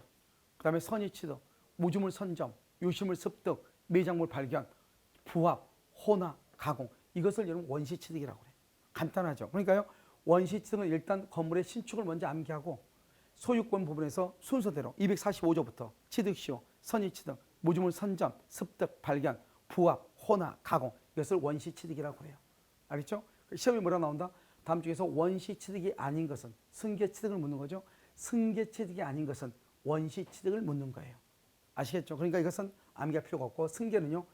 그 다음에 선의취득, 무주물 선점, 유실물 습득, 매장물 발견, 부합, 혼합, 가공. 이것을 여러분 원시취득이라고 그래요. 간단하죠. 그러니까요, 원시취득은 일단 건물의 신축을 먼저 암기하고 소유권 부분에서 순서대로 245조부터 취득시효, 선의취득, 무주물 선점, 습득, 발견, 부합, 혼합, 가공. 이것을 원시취득이라고 해요. 알겠죠? 시험에 뭐라 나온다? 다음 중에서 원시취득이 아닌 것은 승계취득을 묻는 거죠. 승계취득이 아닌 것은 원시취득을 묻는 거예요. 아시겠죠? 그러니까 이것은 암기할 필요가 없고 승계는요.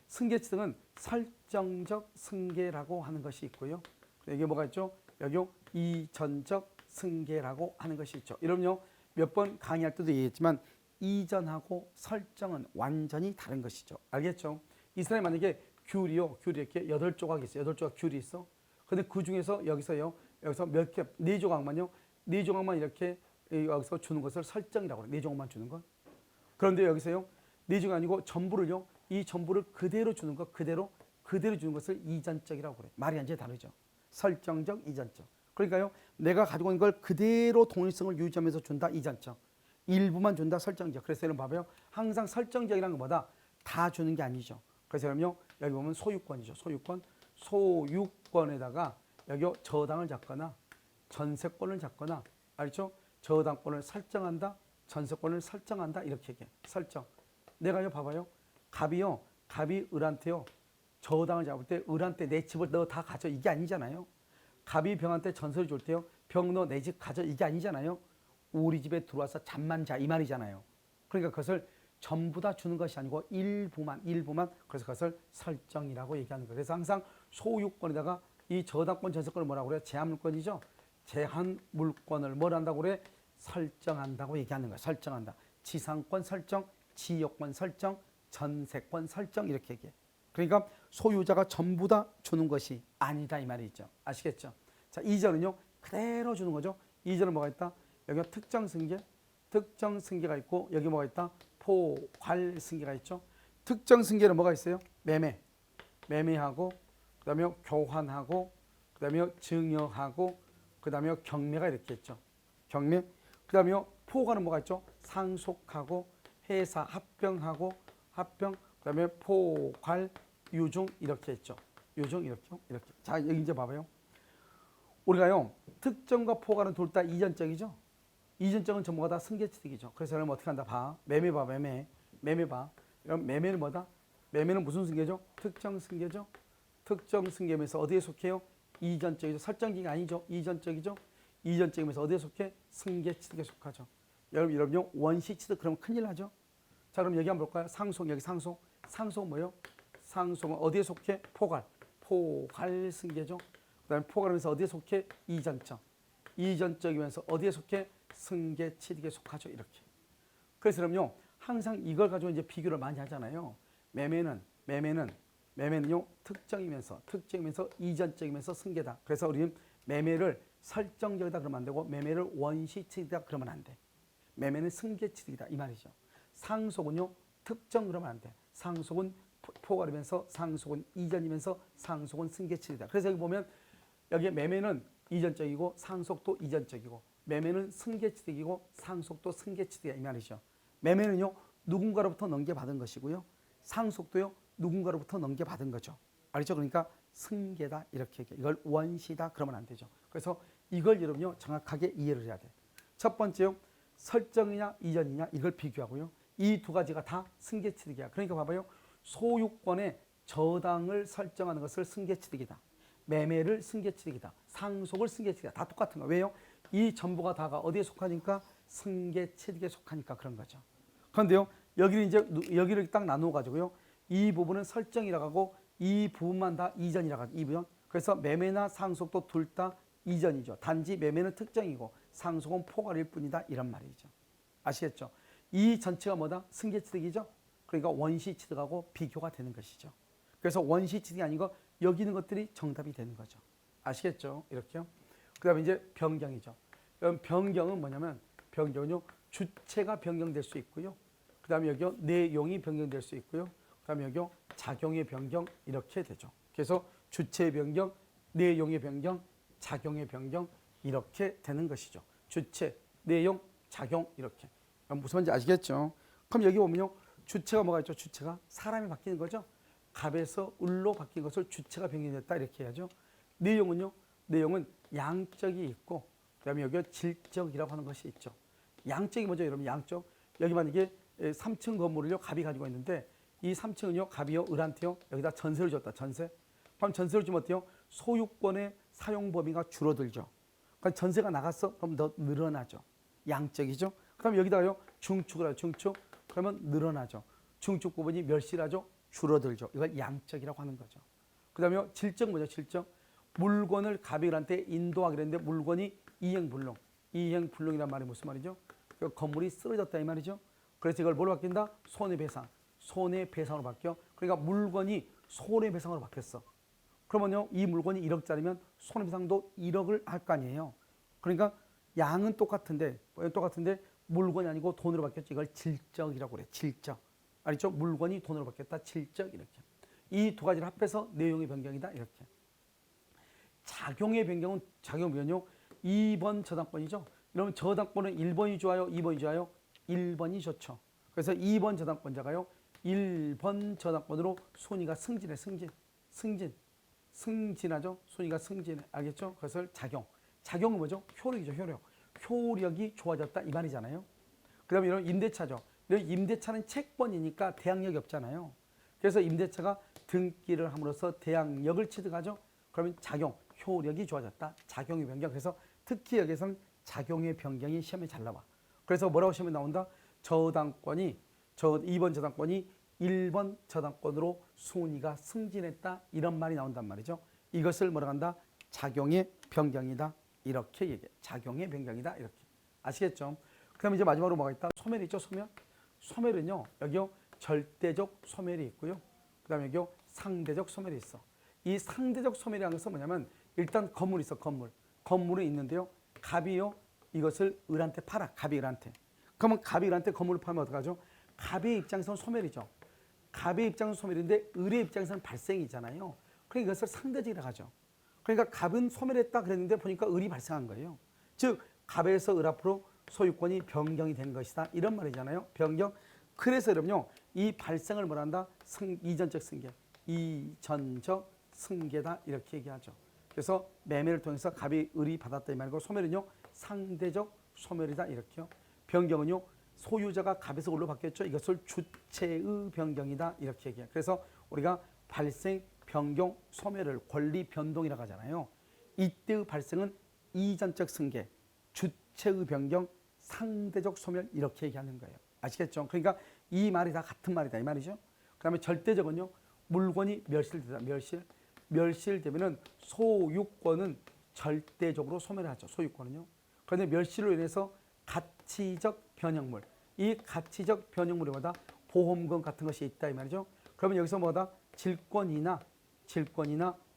승계취득은 설정적 승계라고 하는 것이 있고요. 여기 뭐가 있죠? 여기 이전적 승계라고 하는 것이 있죠. 여러분요. 몇 번 강의할 때도 얘기했지만 이전하고 설정은 완전히 다른 것이죠. 알겠죠? 이 사람이 만약에 귤이 이렇게 8조각이 있어요. 8조각 귤이 있어. 근데 그 중에서 여기서 몇 개, 4조각만요. 4조각만 이렇게 여기서 주는 것을 설정이라고 해요. 4조각만 주는 것. 그런데 여기서요. 4조각 아니고 전부를요. 이 전부를 그대로 주는 것, 그대로 주는 것을 이전적이라고 그래요. 말이 완전히 다르죠. 설정적, 이전적. 그러니까요. 내가 가지고 있는 걸 그대로 동일성을 유지하면서 준다, 이전적. 일부만 준다, 설정적. 그래서 여러분 봐봐요. 항상 설정적이라는 것보다 다 주는 게 아니죠. 그래서 여러분요. 여기 보면 소유권이죠. 소유권에다가 여기 저당을 잡거나 전세권을 잡거나 알죠? 저당권을 설정한다, 전세권을 설정한다 이렇게 얘기해. 설정. 내가요 봐봐요. 갑이 을한테요 저당을 잡을 때 을한테 내 집을 너 다 가져 이게 아니잖아요. 갑이 병한테 전설을 줄 때요. 병 너 내 집 가져 이게 아니잖아요. 우리 집에 들어와서 잠만 자 이 말이잖아요. 그러니까 그것을 전부 다 주는 것이 아니고 일부만 그래서 그것을 설정이라고 얘기하는 거예요. 그래서 항상 소유권에다가 이 저당권 전세권을 뭐라고 그래요? 제한물권이죠. 제한물권을 뭘 한다고 그래? 설정한다고 얘기하는 거예요. 설정한다. 지상권 설정, 지역권 설정, 전세권 설정 이렇게 얘기해. 그러니까 소유자가 전부 다 주는 것이 아니다 이 말이죠. 아시겠죠? 자, 2절은요. 그대로 주는 거죠. 2절은 뭐가 있다? 여기가 특정 승계가 있고 여기 뭐가 있다? 포괄 승계가 있죠. 특정 승계는 뭐가 있어요? 매매하고 그다음에 교환하고 그다음에 증여하고 그다음에 경매가 이렇게 있죠. 경매. 그다음에 포괄은 뭐가 있죠? 상속하고 회사 합병하고 그다음에 포괄 유증 이렇게 있죠. 유증 이렇게. 자, 여기 이제 봐봐요. 우리가요. 특정과 포괄은 둘 다 이전적이죠. 이전적은 전부가 다 승계취득이죠. 그래서 여러분 어떻게 한다? 봐. 매매 봐. 매매 봐. 그럼 매매는 뭐다? 매매는 무슨 승계죠? 특정 승계죠. 특정 승계면서 어디에 속해요? 이전적이죠. 설정기가 아니죠. 이전적이죠. 이전적이면서 어디에 속해? 승계취득에 속하죠. 여러분요. 원시취득 그러면 큰일 나죠. 자, 그럼 여기 한번 볼까요? 상속, 여기 상속. 상속 뭐예요? 상속은 어디에 속해? 포괄 승계죠. 그 다음에 포괄하면서 어디에 속해? 이전적이면서 어디에 속해? 승계취득에 속하죠. 이렇게. 그래서 그럼요. 항상 이걸 가지고 이제 비교를 많이 하잖아요. 매매는요. 특정이면서 이전적이면서 승계다. 그래서 우리는 매매를 설정적이다 그러면 안 되고 매매를 원시취득이다 그러면 안 돼. 매매는 승계취득이다 이 말이죠. 상속은요. 특정 그러면 안 돼. 상속은 포괄이면서 상속은 이전이면서 상속은 승계취득이다. 그래서 여기 보면 여기 매매는 이전적이고 상속도 이전적이고 매매는 승계취득이고 상속도 승계취득이다 이 말이죠. 매매는요. 누군가로부터 넘겨받은 것이고요. 상속도요. 누군가로부터 넘겨받은 거죠. 알죠? 그러니까 승계다 이렇게 얘기해. 이걸 원시다 그러면 안 되죠. 그래서 이걸 여러분요. 정확하게 이해를 해야 돼. 첫 번째요. 설정이냐 이전이냐 이걸 비교하고요. 이 두 가지가 다 승계취득이야. 그러니까 봐봐요. 소유권의 저당을 설정하는 것을 승계취득이다. 매매를 승계취득이다. 상속을 승계취득이다. 다 똑같은 거예요. 왜요? 이 전부가 다가 어디에 속하니까? 승계취득에 속하니까 그런 거죠. 그런데요. 여기를 딱 나누어 가지고요. 이 부분은 설정이라고 하고 이 부분만 다 이전이라고 하죠. 이 부분. 그래서 매매나 상속도 둘 다 이전이죠. 단지 매매는 특정이고 상속은 포괄일 뿐이다. 이런 말이죠. 아시겠죠? 이 전체가 뭐다? 승계취득이죠. 그러니까 원시취득하고 비교가 되는 것이죠. 그래서 원시취득이 아니고 여기 있는 것들이 정답이 되는 거죠. 아시겠죠? 이렇게요. 그 다음에 이제 변경이죠. 그럼 변경은 뭐냐면 변경은요. 주체가 변경될 수 있고요. 그 다음에 여기요. 내용이 변경될 수 있고요. 그 다음에 여기요. 작용의 변경 이렇게 되죠. 그래서 주체의 변경, 내용의 변경, 작용의 변경 이렇게 되는 것이죠. 주체, 내용, 작용 이렇게. 무슨 말인지 아시겠죠? 그럼 여기 보면요. 주체가 뭐가 있죠? 주체가 사람이 바뀌는 거죠. 갑에서 을로 바뀐 것을 주체가 변경됐다 이렇게 해야죠. 내용은요. 내용은 양적이 있고 그다음에 여기 질적이라고 하는 것이 있죠. 양적이 뭐죠, 여러분? 양적. 여기 만약에 3층 건물을요. 갑이 가지고 있는데 이 3층은요. 갑이요. 을한테요. 여기다 전세를 줬다. 전세. 그럼 전세를 주면 어때요? 소유권의 사용 범위가 줄어들죠. 그럼 전세가 나갔어? 그럼 더 늘어나죠. 양적이죠. 그럼 여기다가요. 중축을 하죠. 중축. 그러면 늘어나죠. 중축 부분이 멸실하죠. 줄어들죠. 이걸 양적이라고 하는 거죠. 그 다음에 질적 뭐죠? 질적. 물건을 갑이 을한테 인도하기로 했는데 물건이 이행불능. 이행불능이란 말이 무슨 말이죠? 그 건물이 쓰러졌다 이 말이죠. 그래서 이걸 뭘로 바뀐다? 손해배상. 손해배상으로 바뀌어. 그러니까 물건이 손해배상으로 바뀌었어. 그러면요. 이 물건이 1억짜리면 손해배상도 1억을 할 거 아니에요. 그러니까 양은 똑같은데 물건이 아니고 돈으로 바뀌었죠. 이걸 질적이라고 그래. 질적. 알죠? 물건이 돈으로 바뀌었다. 질적 이렇게. 이 두 가지를 합해서 내용의 변경이다. 이렇게. 작용의 변경은 2번 저당권이죠. 여러분 저당권은 1번이 좋아요? 2번이 좋아요? 1번이 좋죠. 그래서 2번 저당권자가요. 1번 저당권으로 손이가 승진해. 승진하죠. 손이가 승진해. 알겠죠? 그것을 작용. 작용은 뭐죠? 효력이죠. 효력이 좋아졌다 이 말이잖아요. 그 다음에 이런 임대차죠. 이런 임대차는 채권이니까 대항력이 없잖아요. 그래서 임대차가 등기를 함으로써 대항력을 취득하죠. 그러면 작용, 효력이 좋아졌다. 작용의 변경. 그래서 특히 여기서는 작용의 변경이 시험에 잘 나와. 그래서 뭐라고 시험에 나온다? 2번 저당권이 1번 저당권으로 순위가 승진했다. 이런 말이 나온단 말이죠. 이것을 뭐라고 한다? 작용의 변경이다. 이렇게 얘기해. 작용의 변경이다. 이렇게. 아시겠죠? 그다음에 이제 마지막으로 뭐가 있다? 소멸이 있죠. 소멸. 소멸은요. 여기요. 절대적 소멸이 있고요. 그다음에 여기요. 상대적 소멸이 있어. 이 상대적 소멸이라는 것은 뭐냐면 일단 건물이 있어. 건물은 있는데요. 갑이요. 이것을 을한테 팔아. 갑이 을한테. 그러면 갑이 을한테 건물을 팔면 어떡하죠? 갑의 입장에서는 소멸이죠. 갑의 입장은 소멸인데 을의 입장에서는 발생이잖아요. 그러니까 이것을 상대적이라고 하죠. 그러니까 갑은 소멸했다 그랬는데 보니까 을이 발생한 거예요. 즉 갑에서 을 앞으로 소유권이 변경이 된 것이다. 이런 말이잖아요. 변경. 그래서 여러분요. 이 발생을 뭐라 한다? 이전적 승계. 이전적 승계다. 이렇게 얘기하죠. 그래서 매매를 통해서 갑이 을이 받았다 이 말이고 소멸은요. 상대적 소멸이다. 이렇게요. 변경은요. 소유자가 갑에서 을로 바뀌었죠. 이것을 주체의 변경이다. 이렇게 얘기해요. 그래서 우리가 발생, 변경, 소멸을 권리 변동이라고 하잖아요. 이때의 발생은 이전적 승계, 주체의 변경, 상대적 소멸 이렇게 얘기하는 거예요. 아시겠죠? 그러니까 이 말이 다 같은 말이다 이 말이죠. 그다음에 절대적은요. 물건이 멸실되다. 멸실되면은 소유권은 절대적으로 소멸하죠. 소유권은요. 그런데 멸실로 인해서 가치적 변형물, 이 가치적 변형물이 뭐다? 보험금 같은 것이 있다 이 말이죠. 그러면 여기서 뭐다? 질권이나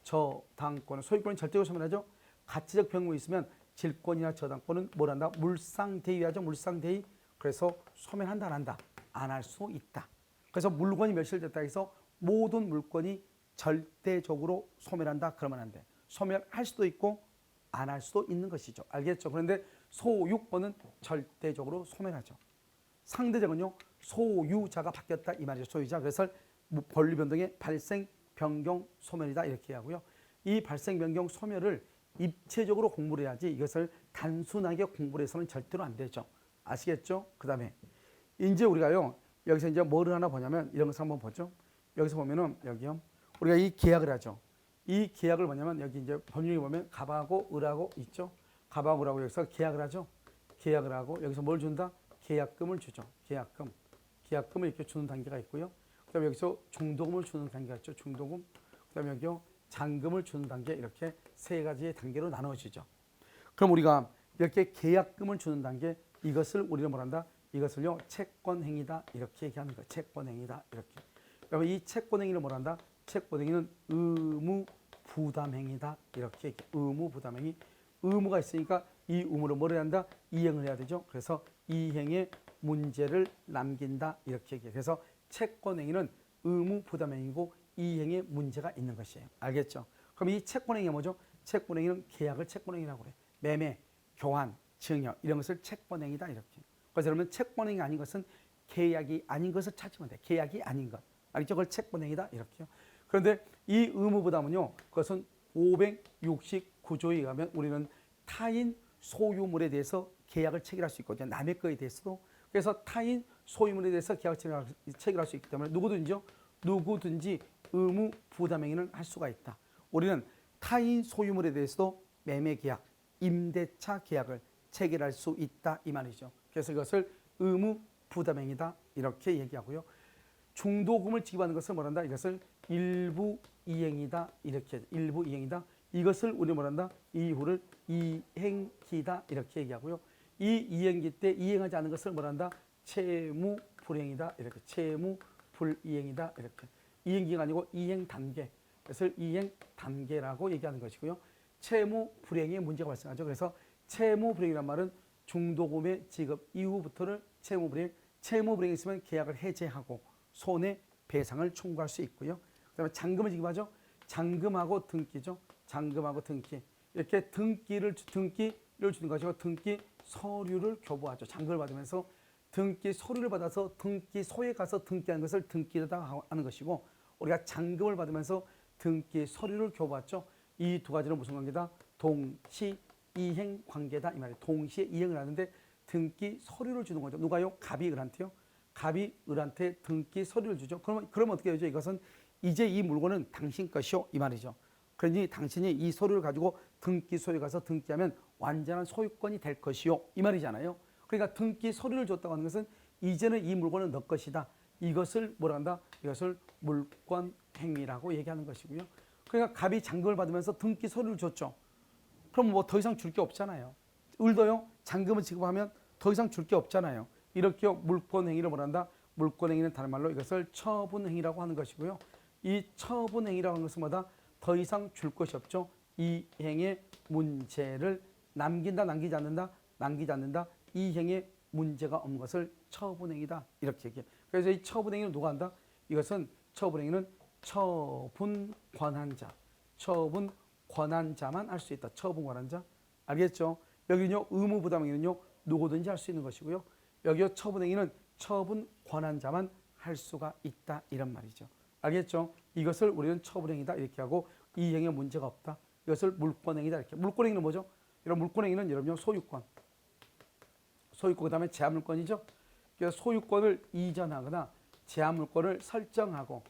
저당권, 소유권은 절대적으로 소멸하죠. 가치적 변형물이 있으면 질권이나 저당권은 뭘 한다? 물상대위하죠. 물상대위. 그래서 소멸한다 안 한다? 안 할 수 있다. 그래서 물건이 멸실됐다 해서 모든 물건이 절대적으로 소멸한다. 그러면 안 돼. 소멸할 수도 있고 안 할 수도 있는 것이죠. 알겠죠? 그런데 소유권은 절대적으로 소멸하죠. 상대적은요. 소유자가 바뀌었다 이 말이죠. 소유자. 그래서 권리 변동의 발생, 변경, 소멸이다 이렇게 하고요. 이 발생, 변경, 소멸을 입체적으로 공부를 해야지 이것을 단순하게 공부를 해서는 절대로 안 되죠. 아시겠죠? 그 다음에 이제 우리가요. 여기서 이제 뭐를 하나 보냐면 이런 것을 한번 보죠. 여기서 보면은 여기요. 우리가 이 계약을 하죠. 이 계약을 뭐냐면 여기 이제 법률에 보면 갑하고 을하고 있죠. 갑하고 을하고 여기서 계약을 하죠. 계약을 하고 여기서 뭘 준다? 계약금을 주죠. 계약금. 계약금을 이렇게 주는 단계가 있고요. 그다음에 여기서 중도금을 주는 단계가 있죠. 중도금. 그다음에 여기요. 잔금을 주는 단계 이렇게 세 가지의 단계로 나눠지죠. 그럼 우리가 이렇게 계약금을 주는 단계 이것을 우리는 뭐란다? 이것을요. 채권행위다 이렇게 얘기하는 거예요. 채권행위다 이렇게. 그러면 이 채권행위를 뭐란다? 채권행위는 의무부담행위다 이렇게 얘기해. 의무부담행위. 의무가 있으니까 이 의무를 뭘 해야 한다? 이행을 해야 되죠. 그래서 이행에 문제를 남긴다 이렇게 얘기해요. 그래서 채권행위는 의무부담행위고 이행에 문제가 있는 것이에요. 알겠죠? 그럼 이 채권행위가 뭐죠? 채권행위는 계약을 채권행위라고 그래. 매매, 교환, 증여 이런 것을 채권행위다 이렇게. 그래서 그러면 채권행위 아닌 것은 계약이 아닌 것을 찾으면 돼. 계약이 아닌 것. 알겠죠? 그걸 채권행위다 이렇게요. 그런데 이 의무부담은요. 그것은 569조에 의하면 우리는 타인 소유물에 대해서 계약을 체결할 수 있거든요. 남의 거에 대해서도. 그래서 타인 소유물에 대해서 계약을 체결할 수 있기 때문에 누구든지 의무 부담 행위는 할 수가 있다. 우리는 타인 소유물에 대해서도 매매 계약, 임대차 계약을 체결할 수 있다 이 말이죠. 그래서 이것을 의무 부담 행위다 이렇게 얘기하고요. 중도금을 지급하는 것을 뭐란다? 이것을 일부 이행이다 이렇게. 일부 이행이다. 이것을 우리 뭐란다? 이후를 이행기다 이렇게 얘기하고요. 이 이행기 때 이행하지 않은 것을 뭐란다? 채무 불이행이다 이렇게. 채무 불이행이다 이렇게. 이행기가 아니고 이행 단계. 그래서 이행 단계라고 얘기하는 것이고요. 채무 불이행에 문제가 발생하죠. 그래서 채무 불이행이란 말은 중도금의 지급 이후부터를 채무 불이행. 채무 불이행이 있으면 계약을 해제하고 손해배상을 청구할 수 있고요. 그다음에 잔금을 지급하죠. 잔금하고 등기죠. 잔금하고 등기. 이렇게 등기를 주는 것이고 등기 서류를 교부하죠. 잔금을 받으면서 등기 서류를 받아서 등기소에 가서 등기하는 것을 등기하다 하는 것이고 우리가 잔금을 받으면서 등기 서류를 교부하죠. 이 두 가지는 무슨 관계다? 동시 이행 관계다 이 말이에요. 동시에 이행을 하는데 등기 서류를 주는 거죠. 누가요? 갑이 을한테요. 갑이 을한테 등기 서류를 주죠. 그러면 어떻게 되죠? 이것은 이제 이 물건은 당신 것이요 이 말이죠. 그러니 당신이 이 서류를 가지고 등기소에 가서 등기하면 완전한 소유권이 될 것이요 이 말이잖아요. 그러니까 등기 서류를 줬다고 하는 것은 이제는 이 물건은 너 것이다. 이것을 뭐라 한다? 이것을 물권 행위라고 얘기하는 것이고요. 그러니까 갑이 잔금을 받으면서 등기 서류를 줬죠. 그럼 뭐 더 이상 줄 게 없잖아요. 을도요. 잔금을 지급하면 더 이상 줄 게 없잖아요. 이렇게 물권 행위를 뭐라 한다? 물권 행위는 다른 말로 이것을 처분 행위라고 하는 것이고요. 이 처분 행위라고 하는 것은 뭐다? 더 이상 줄 것이 없죠. 이 행의 문제를 남긴다, 남기지 않는다, 남기지 않는다. 이 행의 문제가 없는 것을 처분행위다. 이렇게 얘기해요. 그래서 이 처분행위는 누가 한다? 이것은 처분행위는 처분 권한자, 처분 권한자만 할 수 있다. 처분 권한자. 알겠죠? 여기는요, 의무 부담행위는요, 누구든지 할 수 있는 것이고요. 여기요, 처분행위는 처분 권한자만 할 수가 있다. 이런 말이죠. 알겠죠? 이것을 우리는 처분행위다. 이렇게 하고 이 행위에 문제가 없다. 이것을 물권행위다. 이렇게. 물권행위는 뭐죠? 이런 물권행위는 여러분요, 소유권. 소유권 그다음에 제한물권이죠. 그래서 소유권을 이전하거나 제한물권을 설정하고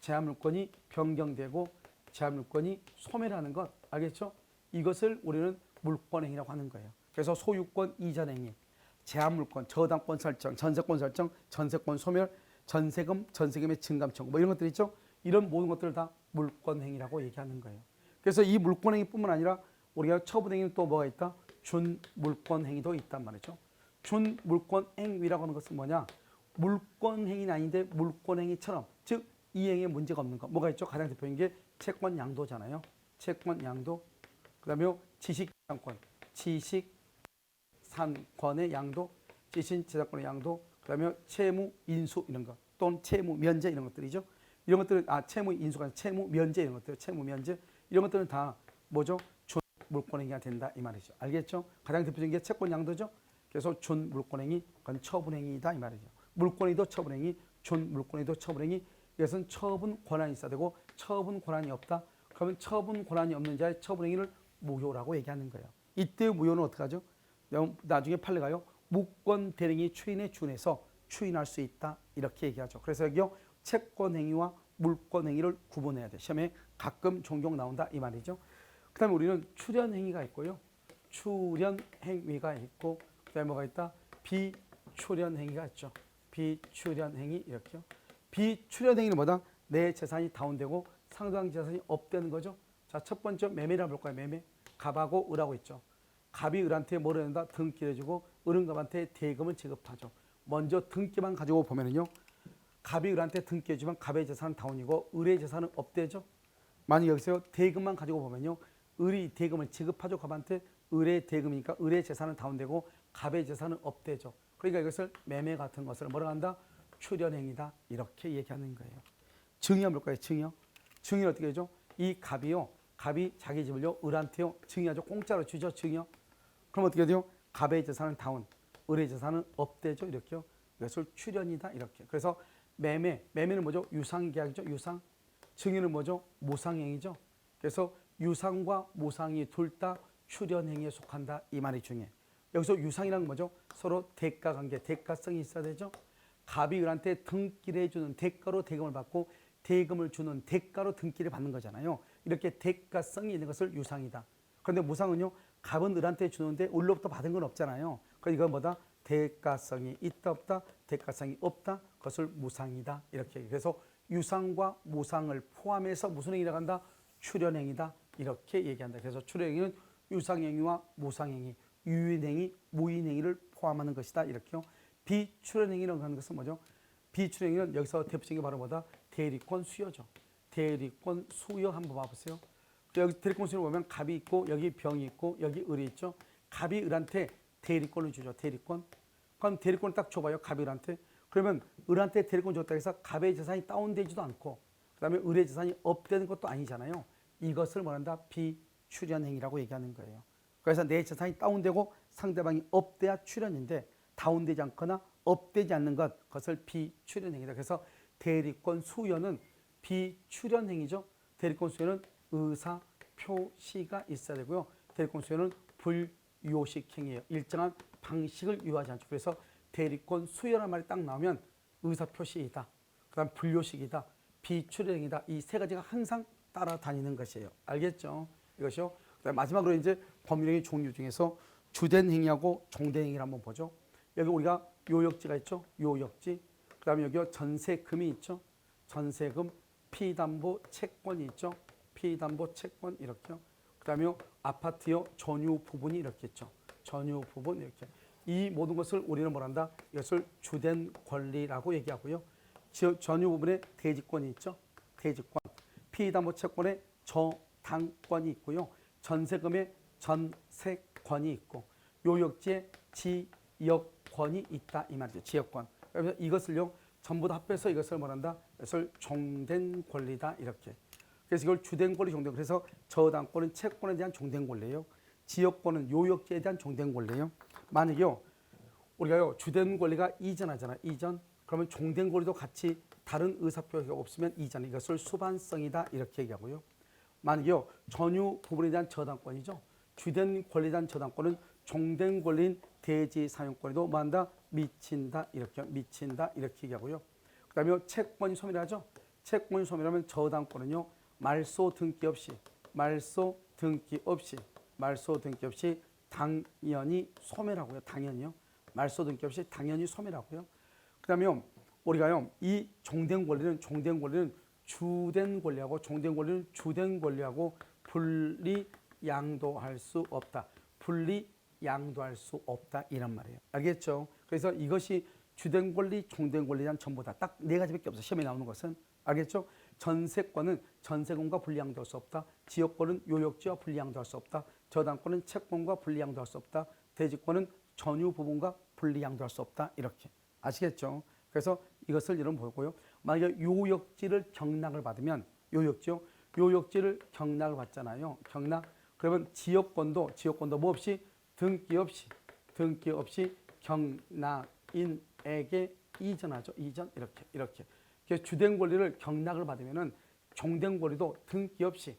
제한물권이 변경되고 제한물권이 소멸하는 것 알겠죠? 이것을 우리는 물권행위라고 하는 거예요. 그래서 소유권 이전 행위, 제한물권, 저당권 설정, 전세권 설정, 전세권 소멸, 전세금, 전세금의 증감 청구 뭐 이런 것들 있죠? 이런 모든 것들을 다 물권행위라고 얘기하는 거예요. 그래서 이 물권행위뿐만 아니라 우리가 처분행위는 또 뭐가 있다? 준물권행위도 있단 말이죠. 준물권행위라고 하는 것은 뭐냐? 물권행위는 아닌데 물권행위처럼 즉 이행에 문제가 없는 것. 뭐가 있죠? 가장 대표적인 게 채권양도잖아요. 채권양도. 그 다음에 지식재산권, 지식산권의 양도, 지식재산권의 양도, 그 다음에 채무인수 이런 것 또는 채무면제 이런 것들이죠. 이런 것들은 채무인수가 아니라 채무면제 이런 것들, 채무면제 이런 것들은 다 뭐죠? 준물권행위가 된다 이 말이죠. 알겠죠? 가장 대표적인 게 채권양도죠. 그래서 준물권행위, 그건 처분행위다 이 말이죠. 물권행위도 처분행위, 준물권행위도 처분행위. 이것은 처분 권한이 있어야 되고 처분 권한이 없다. 그러면 처분 권한이 없는 자의 처분행위를 무효라고 얘기하는 거예요. 이때 무효는 어떻게 하죠? 나중에 판례가요. 무권 대행이 추인에 준해서 추인할 수 있다. 이렇게 얘기하죠. 그래서 여기요. 채권행위와 물권행위를 구분해야 돼. 시험에 가끔 종종 나온다 이 말이죠. 그 다음에 우리는 출연행위가 있고요. 출연행위가 있고 그 다음에 뭐가 있다? 비출연행위가 있죠. 비출연행위 이렇게요. 비출연행위는 뭐다? 내 재산이 다운되고 상대방 재산이 업되는 거죠. 자, 첫 번째 매매를 볼까요? 매매. 갑하고 을하고 있죠. 갑이 을한테 뭐를 낸다? 등기를 해주고 을은 갑한테 대금을 지급하죠. 먼저 등기만 가지고 보면은요. 갑이 을한테 등기해주면 갑의 재산은 다운이고 을의 재산은 업되죠. 만약 여기서 대금만 가지고 보면요. 을이 대금을 지급하죠. 갑한테 을의 대금이니까 을의 재산은 다운되고 갑의 재산은 업되죠. 그러니까 이것을 매매 같은 것을 뭐라 한다? 출연행위다. 이렇게 얘기하는 거예요. 증여 볼까요? 증여. 증여 어떻게 하죠? 이 갑이요. 갑이 자기 집을요. 을한테요. 증여하죠. 공짜로 주죠. 증여. 그럼 어떻게 돼요? 갑의 재산은 다운, 을의 재산은 업되죠. 이렇게요. 이것을 출연이다. 이렇게. 그래서 매매는 뭐죠? 유상계약이죠. 유상. 증여는 뭐죠? 무상행위죠. 그래서 유상과 무상이 둘 다 출연행위에 속한다. 이 말이 중요해요. 여기서 유상이란 뭐죠? 서로 대가관계, 대가성이 있어야 되죠. 갑이 을한테 등기를 해주는 대가로 대금을 받고 대금을 주는 대가로 등기를 받는 거잖아요. 이렇게 대가성이 있는 것을 유상이다. 그런데 무상은요. 갑은 을한테 주는데 을로부터 받은 건 없잖아요. 그러니까 이건 뭐다? 대가성이 있다 없다? 대가성이 없다? 그것을 무상이다. 이렇게. 그래서 유상과 무상을 포함해서 무슨 행위라고 한다? 출연행위다. 이렇게 얘기한다. 그래서 출연행위는 유상행위와 무상행위, 유인행위, 무인행위를 포함하는 것이다. 이렇게요. 비출연행위라고 하는 것은 뭐죠? 비출연행위는 여기서 대표적인 게 바로 뭐다? 대리권 수여죠. 대리권 수여 한번 봐보세요. 여기 대리권 수여를 보면 갑이 있고 여기 병이 있고 여기 을이 있죠. 갑이 을한테 대리권을 주죠. 대리권. 그럼 대리권을 딱 줘봐요. 갑이 을한테. 그러면 을한테 대리권 줬다 해서 갑의 재산이 다운되지도 않고 그다음에 을의 재산이 업되는 것도 아니잖아요. 이것을 뭐란다? 비출연행위라고 얘기하는 거예요. 그래서 내 재산이 다운되고 상대방이 업돼야 출연인데 다운되지 않거나 업되지 않는 것, 그것을 비출연행위다. 그래서 대리권 수여는 비출연행위죠. 대리권 수여는 의사 표시가 있어야 되고요. 대리권 수여는 불요식 행위예요. 일정한 방식을 유하지 않죠. 그래서 대리권 수여라는 말이 딱 나오면 의사표시이다. 그다음 분료식이다. 비출행이다. 이 세 가지가 항상 따라다니는 것이에요. 알겠죠? 이것이요. 그다음 마지막으로 이제 법률행위 종류 중에서 주된 행위하고 종된 행위를 한번 보죠. 여기 우리가 요역지가 있죠. 요역지. 그다음에 여기 전세금이 있죠. 전세금, 피담보 채권이 있죠. 피담보 채권 이렇게요. 그다음에 아파트요 전유 부분이 이렇게 있죠. 전유 부분 이렇게. 이 모든 것을 우리는 뭐란다? 이것을 주된 권리라고 얘기하고요. 전유 부분에 대지권이 있죠. 대지권. 피담보 채권에 저당권이 있고요. 전세금에 전세권이 있고 요역지에 지역권이 있다 이 말이죠. 지역권. 그래서 이것을요 전부 다 합해서 이것을 뭐란다? 이것을 종된 권리다 이렇게. 그래서 이걸 주된 권리, 종된 권리. 그래서 저당권은 채권에 대한 종된 권리예요. 지역권은 요역지에 대한 종된 권리예요. 만약에요 우리가요 주된 권리가 이전하잖아. 이전. 그러면 종된 권리도 같이 다른 의사표시가 없으면 이전. 이것을 수반성이다 이렇게 얘기하고요. 만약에요 전유 부분에 대한 저당권이죠. 주된 권리에 대한 저당권은 종된 권리인 대지 사용권에도 뭐한다? 미친다 이렇게 얘기하고요. 그다음에 채권이 소멸하죠. 채권이 소멸하면 저당권은요 말소 등기 없이 당연히 소멸하고요. 당연히요. 말소 등기 없이 당연히 소멸하고요. 그다음에 우리가요 이 종된 권리는 주된 권리하고 종된 권리는 주된 권리하고 분리 양도할 수 없다. 양도할 수 없다 이란 말이에요. 알겠죠? 그래서 이것이 주된 권리, 종된 권리에 대한 전부 다 딱 네 가지밖에 없어. 시험에 나오는 것은. 알겠죠? 전세권은 전세금과 분리양도할 수 없다. 지역권은 요역지와 분리양도할 수 없다. 저당권은 채권과 분리양도할 수 없다. 대지권은 전유 부분과 분리양도할 수 없다. 이렇게. 아시겠죠? 그래서 이것을 여러분 보고요. 만약에 요역지를 경락을 받으면 요역지를 경락을 받잖아요. 경락. 그러면 지역권도 뭐 없이 등기 없이 경락인에게 이전하죠. 이전 이렇게. 주된 권리를 경락을 받으면은 종된 권리도 등기 없이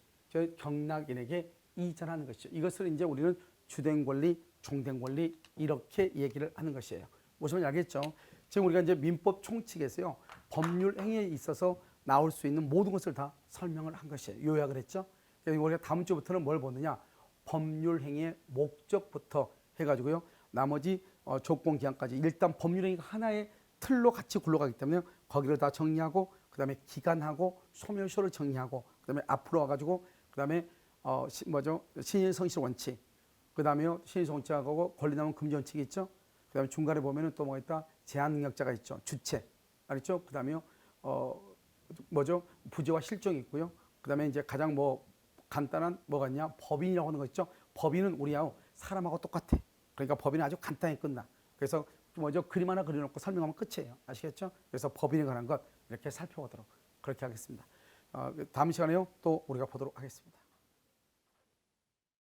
경락인에게 이전하는 것이죠. 이것을 이제 우리는 주된 권리, 종된 권리 이렇게 얘기를 하는 것이에요. 무슨 알겠죠? 지금 우리가 이제 민법 총칙에서요 법률 행위에 있어서 나올 수 있는 모든 것을 다 설명을 한 것이에요. 요약을 했죠. 그래서 우리가 다음 주부터는 뭘 보느냐? 법률 행위의 목적부터 해가지고요. 나머지 조건 기한까지 일단 법률 행위가 하나의 틀로 같이 굴러가기 때문에 거기를 다 정리하고 그다음에 기간하고 소멸시효를 정리하고 그다음에 앞으로 와가지고 그다음에 신일성실 원칙 그다음에요 신일성 원칙하고 권리남용 금지 원칙이 있죠. 그다음에 중간에 보면은 또 뭐가 있다? 제한 능력자가 있죠. 주체 알겠죠? 그다음에요 부재와 실종이 있고요. 그다음에 이제 가장 간단한 뭐가 있냐? 법인이라고 하는 거 있죠. 법인은 우리하고 사람하고 똑같아. 그러니까 법인은 아주 간단히 끝나. 그래서 그림 하나 그려놓고 설명하면 끝이에요. 아시겠죠? 그래서 법인에 관한 것 이렇게 살펴보도록 그렇게 하겠습니다. 다음 시간에요 또 우리가 보도록 하겠습니다.